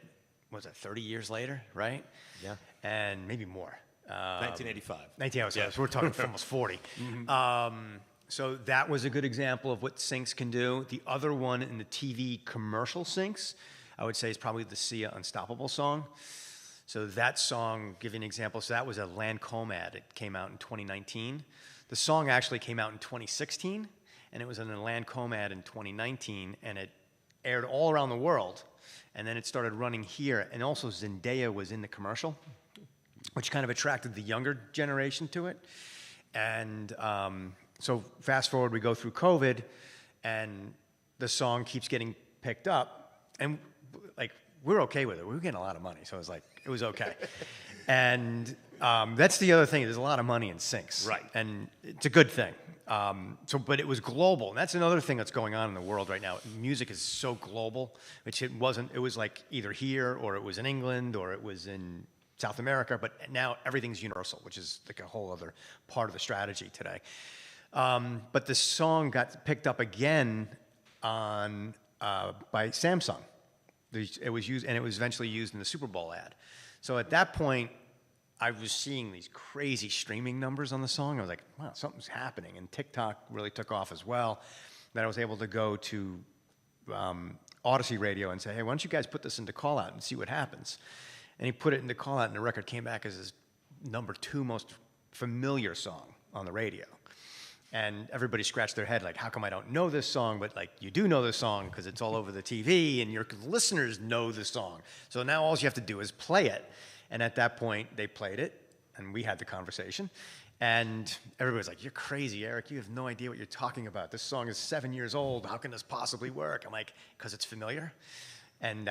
Was it 30 years later, right? Yeah. And maybe more. 1985. 1985, yeah. So we're talking almost 40. Mm-hmm. So that was a good example of what syncs can do. The other one in the TV commercial syncs, I would say, is probably the Sia Unstoppable song. So that song, give you an example. So that was a Lancome ad. It came out in 2019. The song actually came out in 2016, and it was in a Lancome ad in 2019, and it aired all around the world, and then it started running here, and also Zendaya was in the commercial, which kind of attracted the younger generation to it. And so fast forward, we go through COVID, and the song keeps getting picked up, and we're okay with it. We were getting a lot of money, so it was okay. And that's the other thing. There's a lot of money in syncs. Right. And it's a good thing. But it was global. And that's another thing that's going on in the world right now. Music is so global, which it wasn't. It was either here or it was in England or it was in South America. But now everything's universal, which is a whole other part of the strategy today. But the song got picked up again by Samsung. It was used, and it was eventually used in the Super Bowl ad. So at that point, I was seeing these crazy streaming numbers on the song. I was like, wow, something's happening. And TikTok really took off as well. Then I was able to go to Odyssey Radio and say, hey, why don't you guys put this into call out and see what happens? And he put it into call out, and the record came back as his #2 most familiar song on the radio. And everybody scratched their head, how come I don't know this song? But you do know this song because it's all over the TV and your listeners know the song. So now all you have to do is play it. And at that point, they played it, and we had the conversation. And everybody's like, you're crazy, Eric. You have no idea what you're talking about. This song is 7 years old. How can this possibly work? I'm like, because it's familiar. And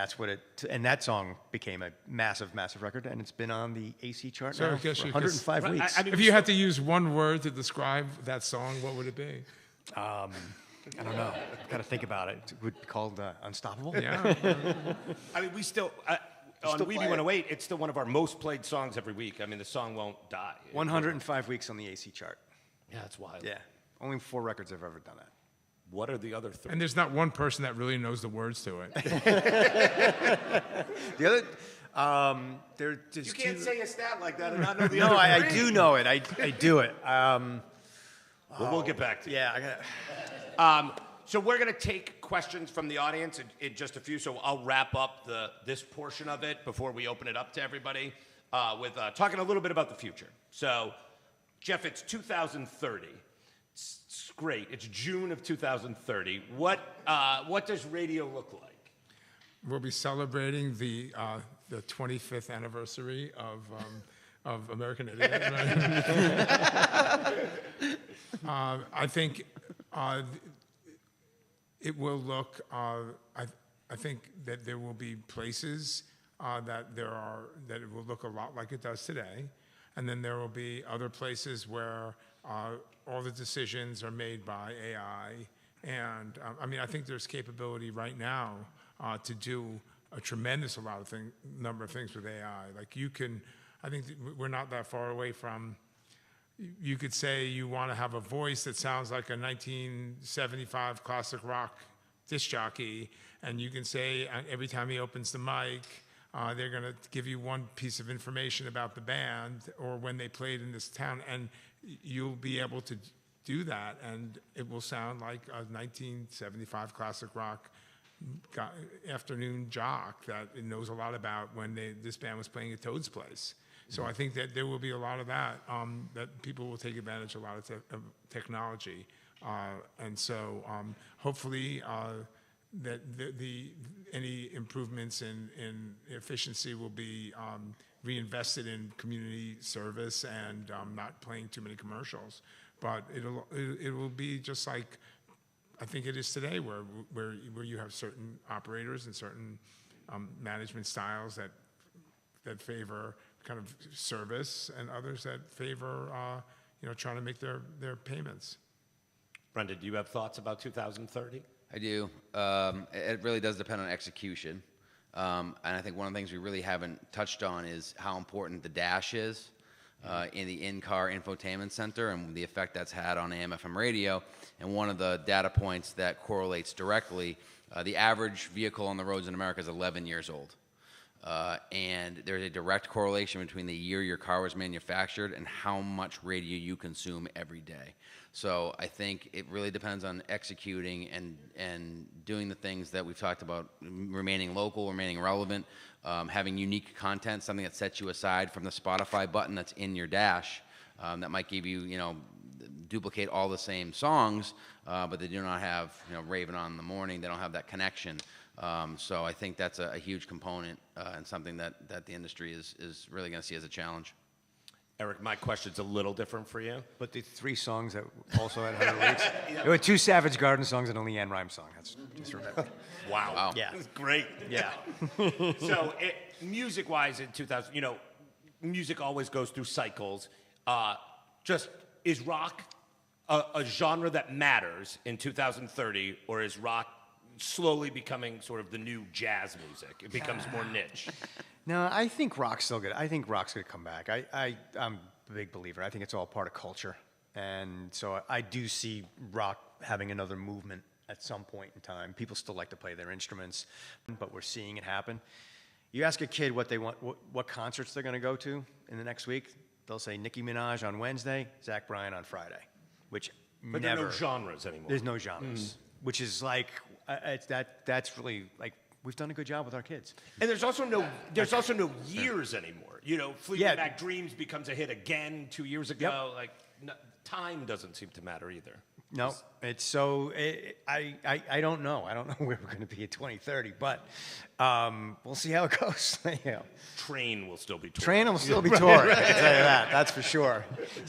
and that song became a massive, massive record, and it's been on the AC chart So I now guess for you 105 weeks. If you had to use one word to describe that song, what would it be? I don't know. Got to think about it. It would be called Unstoppable. Yeah. I mean, we still, on Weeby 108, it's still one of our most played songs every week. I mean, the song won't die. 105 weeks on the AC chart. Yeah, that's wild. Yeah. Only 4 records have ever done that. What are the other 3? And there's not one person that really knows the words to it. The other, there's You can't say a stat like that and not know the No, other I 3. do know it. I do it. Well, we'll get back to you. Yeah, I got. So we're going to take questions from the audience in just a few. So I'll wrap up this portion of it before we open it up to everybody with talking a little bit about the future. So, Jeff, it's 2030. It's great. It's June of 2030. What does radio look like? We'll be celebrating the 25th anniversary of American Idiot. Right? I think it will look. I think that there will be places that it will look a lot like it does today, and then there will be other places where all the decisions are made by AI. And I mean, I think there's capability right now to do a tremendous number of things with AI. Like I think we're not that far away from. You could say you want to have a voice that sounds like a 1975 classic rock disc jockey, and you can say every time he opens the mic, they're going to give you one piece of information about the band or when they played in this town, and you'll be able to do that, and it will sound like a 1975 classic rock afternoon jock that knows a lot about when this band was playing at Toad's Place. So I think that there will be a lot of that, that people will take advantage of a lot of technology. And so hopefully that any improvements in efficiency will be reinvested in community service and not playing too many commercials. But it will be just like I think it is today, where you have certain operators and certain management styles that favor kind of service, and others that favor trying to make their payments. Brenda, do you have thoughts about 2030? I do. It really does depend on execution. And I think one of the things we really haven't touched on is how important the dash is in the in-car infotainment center and the effect that's had on AM/FM radio. And one of the data points that correlates directly, the average vehicle on the roads in America is 11 years old. And there's a direct correlation between the year your car was manufactured and how much radio you consume every day. So I think it really depends on executing and doing the things that we've talked about, remaining local, remaining relevant, having unique content, something that sets you aside from the Spotify button that's in your dash that might give you, duplicate all the same songs, but they do not have, Raven on in the morning. They don't have that connection. So I think that's a huge component and something that the industry is really going to see as a challenge. Eric, my question's a little different for you. But the 3 songs that also had 100 weeks, there were 2 Savage Garden songs and a Leanne Rimes song. That's just remember. Wow. Yeah. That's great. Yeah. So music-wise in 2000, music always goes through cycles. Just is rock a genre that matters in 2030, or is rock slowly becoming sort of the new jazz music? It becomes more niche. No, I think rock's still good. I think rock's going to come back. I'm a big believer. I think it's all part of culture. And so I do see rock having another movement at some point in time. People still like to play their instruments, but we're seeing it happen. You ask a kid what they want, what concerts they're going to go to in the next week, they'll say Nicki Minaj on Wednesday, Zach Bryan on Friday, which But there are no genres anymore. There's no genres, which is like, that's really like, we've done a good job with our kids. And there's also no years anymore. Fleetwood Mac Dreams becomes a hit again 2 years ago. Like time doesn't seem to matter either. No, it's so I don't know. I don't know where we're going to be at 2030, but we'll see how it goes. Train will still be touring. Train will still be touring. I can tell you that. That's for sure.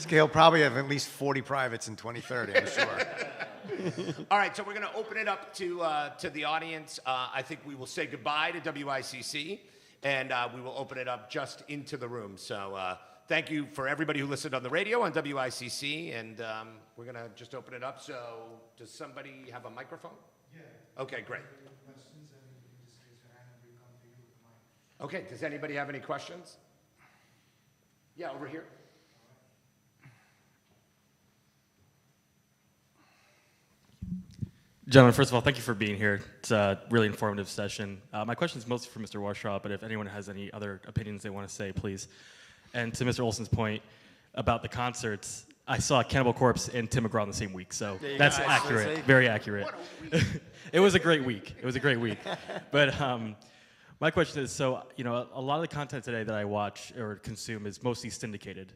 He'll probably have at least 40 privates in 2030. I'm sure. All right, so we're going to open it up to the audience. I think we will say goodbye to WICC, and we will open it up just into the room. So thank you for everybody who listened on the radio on WICC, and we're going to just open it up. So does somebody have a microphone? Yeah. Okay, great. Okay, does anybody have any questions? Yeah, over here. Gentlemen, first of all, thank you for being here. It's a really informative session. My question is mostly for Mr. Warshaw, but if anyone has any other opinions they want to say, please. And to Mr. Olson's point about the concerts, I saw Cannibal Corpse and Tim McGraw in the same week, so that's accurate, very accurate. It was a great week. It was a great week. But my question is, so, you know, a lot of the content today that I watch or consume is mostly syndicated.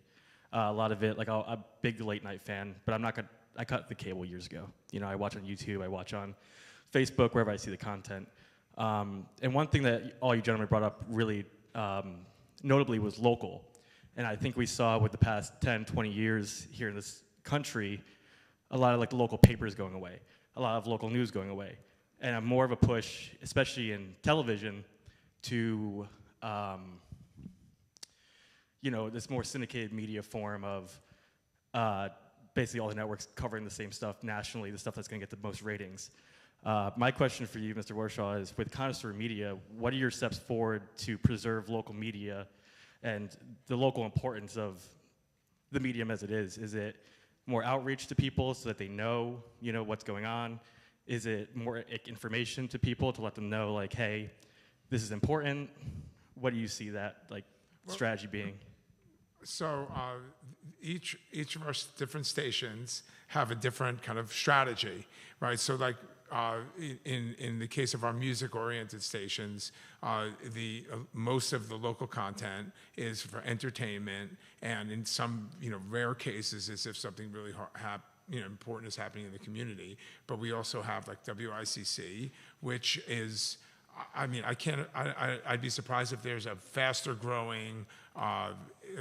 A lot of it, like I'm a big late night fan, but I'm not gonna, I cut the cable years ago. You know, I watch on YouTube, I watch on Facebook, wherever I see the content. And one thing that all you gentlemen brought up really notably was local. And I think we saw with the past 10, 20 years here in this country, a lot of like local papers going away, a lot of local news going away. And more of a push, especially in television, to you know, this more syndicated media form of basically all the networks covering the same stuff nationally, the stuff that's going to get the most ratings. My question for you, Mr. Warshaw, is with Connoisseur Media, what are your steps forward to preserve local media and the local importance of the medium as it is? Is it more outreach to people so that they know, you know, what's going on? Is it more information to people to let them know, like, hey, this is important? What do you see that like strategy being? So each of our different stations have a different kind of strategy, right? So like in the case of our music-oriented stations, most of the local content is for entertainment, and in some rare cases, as if something really important is happening in the community. But we also have like WICC, which is, I mean, I'd be surprised if there's a faster growing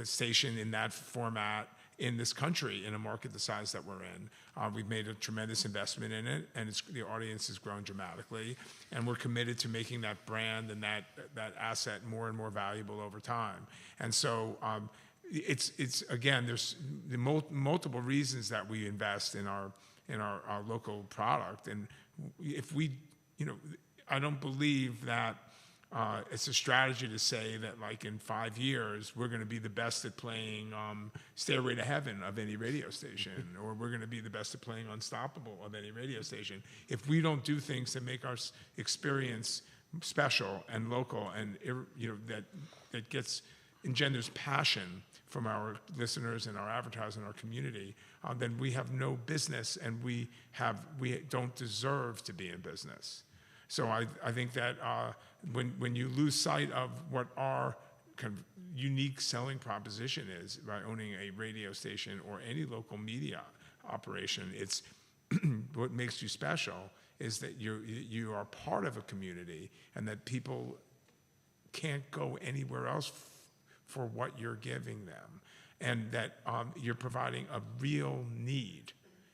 station in that format in this country, in a market the size that we're in. We've made a tremendous investment in it, and the audience has grown dramatically, and we're committed to making that brand and that asset more and more valuable over time. And so it's again, there's the multiple reasons that we invest in our local product, and if we, I don't believe that it's a strategy to say that like in 5 years we're going to be the best at playing Stairway to Heaven of any radio station, or we're going to be the best at playing Unstoppable of any radio station. If we don't do things that make our experience special and local, and that engenders passion from our listeners and our advertisers and our community, then we have no business, and we don't deserve to be in business. So I think that when you lose sight of what our kind of unique selling proposition is by owning a radio station or any local media operation, it's what makes you special is that you are part of a community, and that people can't go anywhere else for what you're giving them, and that you're providing a real need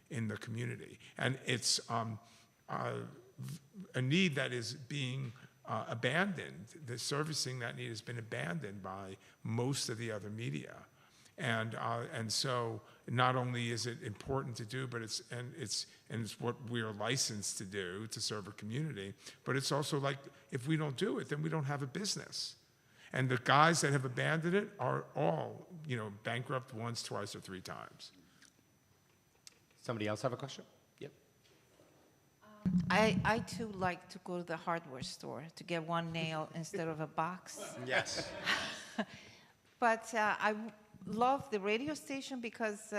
in the community. And it's a need that is being abandoned. The servicing that need has been abandoned by most of the other media, and so not only is it important to do, but it's what we are licensed to do to serve a community. But it's also like, if we don't do it, then we don't have a business. And the guys that have abandoned it are all bankrupt once, twice, or 3 times. Somebody else have a question? I too like to go to the hardware store to get one nail instead of a box. Yes. But I love the radio station because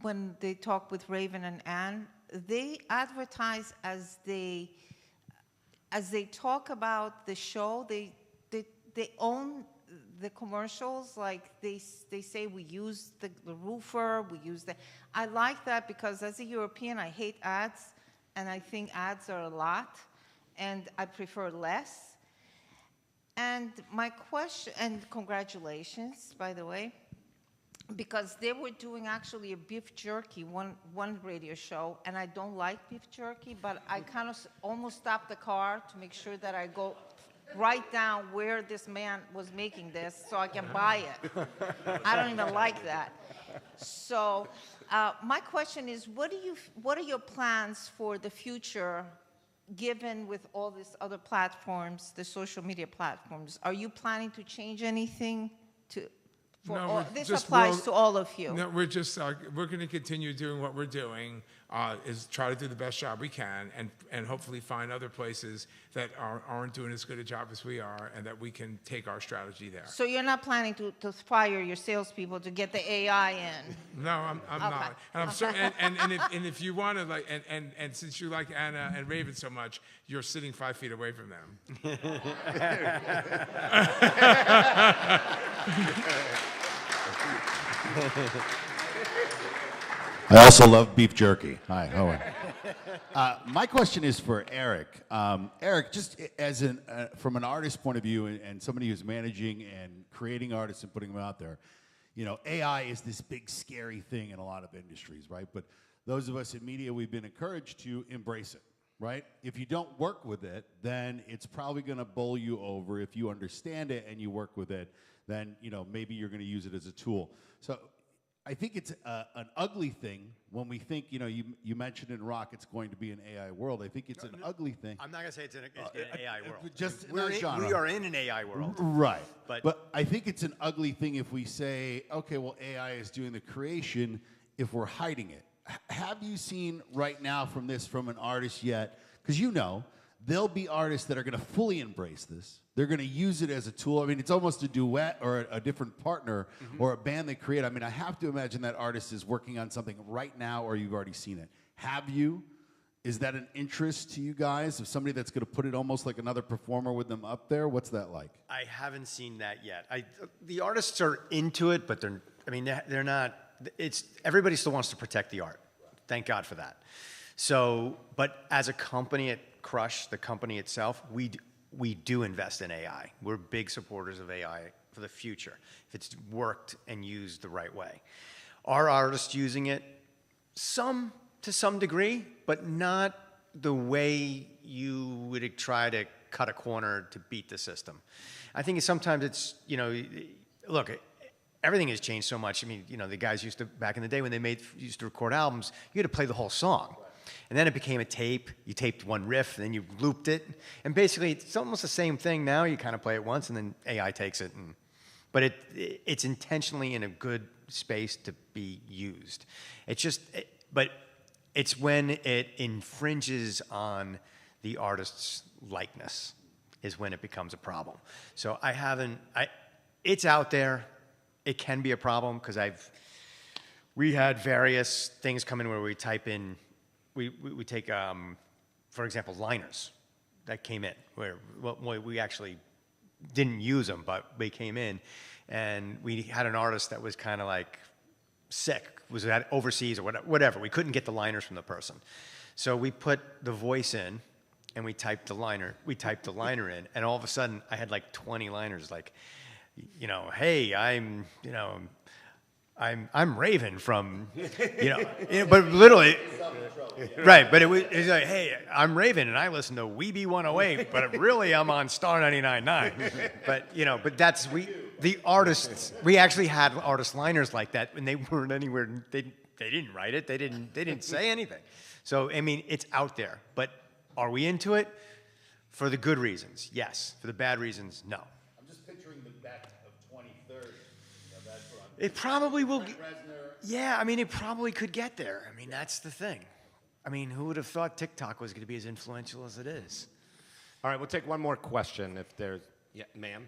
when they talk with Raven and Ann, they advertise as they talk about the show. They own the commercials. Like they say, we use the roofer, we use the. I like that because as a European, I hate ads. And I think ads are a lot, and I prefer less. And my question, and congratulations, by the way, because they were doing actually a beef jerky, one radio show, and I don't like beef jerky, but I kind of almost stopped the car to make sure that I go write down where this man was making this so I can buy it. I don't even like that. So my question is, what are your plans for the future, given with all these other platforms, the social media platforms? Are you planning to change anything this applies to all of you? No, we're going to continue doing what we're doing, is try to do the best job we can, and hopefully find other places that aren't doing as good a job as we are, and that we can take our strategy there. So you're not planning to fire your salespeople to get the AI in? No, I'm not. And I'm certain, and if you want to, like, and since you like Anna and Raven so much, you're sitting 5 feet away from them. I also love beef jerky. Hi, how are you? My question is for Eric. Eric, just as from an artist point of view and somebody who's managing and creating artists and putting them out there, you know, AI is this big scary thing in a lot of industries, right? But those of us in media, we've been encouraged to embrace it, right? If you don't work with it, then it's probably going to bowl you over. If you understand it and you work with it, then, you know, maybe you're going to use it as a tool. So I think it's an ugly thing when we think, you know, you mentioned in rock it's going to be an AI world. I think it's an ugly thing. I'm not going to say it's an AI world. Just we are in an AI world. Right. But I think it's an ugly thing if we say, okay, well, AI is doing the creation if we're hiding it. Have you seen right now from an artist yet? Because you know, there'll be artists that are going to fully embrace this. They're going to use it as a tool. I mean, it's almost a duet or a different partner or a band they create. I mean, I have to imagine that artist is working on something right now or you've already seen it. Have you? Is that an interest to you guys of somebody that's going to put it almost like another performer with them up there? What's that like? I haven't seen that yet. The artists are into it, but they're not. Everybody still wants to protect the art. Thank God for that. So, but as a company at Crush, the company itself, we do invest in AI. We're big supporters of AI for the future, if it's worked and used the right way. Are artists using it? To some degree, but not the way you would try to cut a corner to beat the system. I think sometimes it's, you know, look, everything has changed so much. I mean, you know, the guys used to, back in the day when they used to record albums, you had to play the whole song. And then it became a tape. You taped one riff, and then you looped it. And basically, it's almost the same thing now. You kind of play it once, and then AI takes it. But it's intentionally in a good space to be used. It's just, but it's when it infringes on the artist's likeness is when it becomes a problem. So it's out there. It can be a problem because we had various things come in where we type in, we take, for example, liners that came in where we actually didn't use them, but they came in, and we had an artist that was kind of like sick, was overseas or whatever. We couldn't get the liners from the person, so we put the voice in, and we typed the liner in, and all of a sudden I had like 20 liners, like, you know, hey, I'm Raven from, you know, but literally, right, but it was like, hey, I'm Raven and I listen to Weeby 108, but really I'm on Star 99.9. But, you know, but the artists, we actually had artist liners like that, and they weren't anywhere, they didn't write it, they didn't say anything. So, I mean, it's out there, but are we into it? For the good reasons, yes. For the bad reasons, no. It probably will. Yeah, I mean, it probably could get there. I mean, that's the thing. I mean, who would have thought TikTok was going to be as influential as it is? All right, we'll take one more question if there's, yeah, ma'am.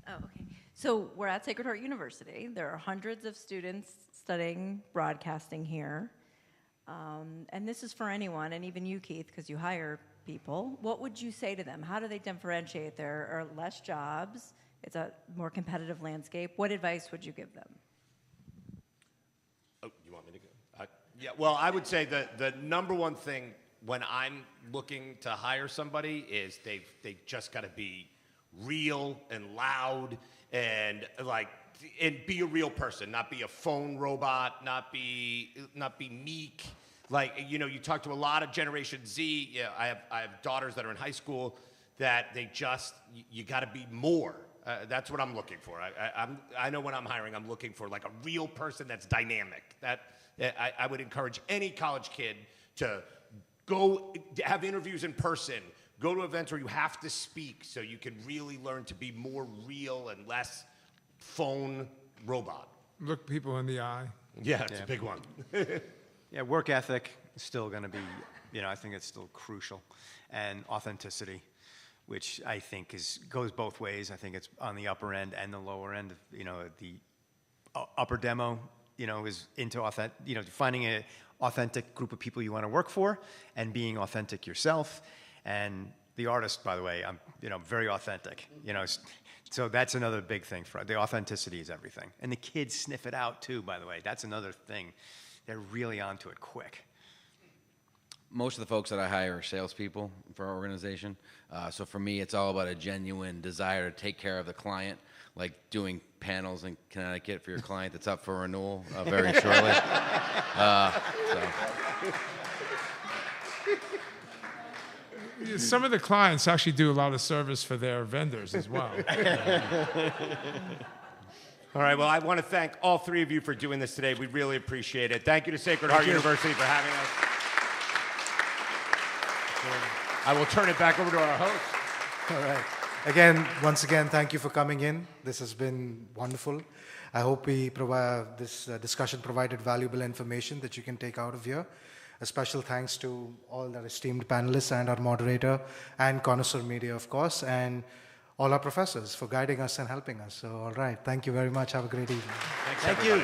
Oh, okay. So we're at Sacred Heart University. There are hundreds of students studying broadcasting here. And this is for anyone, and even you, Keith, because you hire people. What would you say to them? How do they differentiate? There are less jobs. It's a more competitive landscape. What advice would you give them? Oh, you want me to go? Yeah, well, I would say the number one thing when I'm looking to hire somebody is they've just got to be real and loud and like and be a real person, not be a phone robot, not be meek. Like, you know, you talk to a lot of Generation Z. Yeah, I have daughters that are in high school that they just, you got to be more. That's what I'm looking for. I know when I'm hiring, I'm looking for like a real person that's dynamic. I would encourage any college kid to go have interviews in person, go to events where you have to speak so you can really learn to be more real and less phone robot. Look people in the eye. Yeah, it's a big one. Yeah, work ethic is still going to be, you know, I think it's still crucial. And authenticity, which I think goes both ways. I think it's on the upper end and the lower end. You know, the upper demo, you know, is into finding an authentic group of people you want to work for and being authentic yourself. And the artist, by the way, I'm, you know, very authentic, you know, so that's another big thing for the authenticity is everything. And the kids sniff it out too, by the way. That's another thing. They're really onto it quick. Most of the folks that I hire are salespeople for our organization. So for me, it's all about a genuine desire to take care of the client, like doing panels in Connecticut for your client that's up for renewal very shortly. Some of the clients actually do a lot of service for their vendors as well. All right, well, I want to thank all three of you for doing this today. We really appreciate it. Thank you to Sacred Heart University for having us. I will turn it back over to our host. All right. Again, once again, thank you for coming in. This has been wonderful. I hope this discussion provided valuable information that you can take out of here. A special thanks to all our esteemed panelists and our moderator and Cornerstone Media, of course, and all our professors for guiding us and helping us. So, all right. Thank you very much. Have a great evening. Thank you.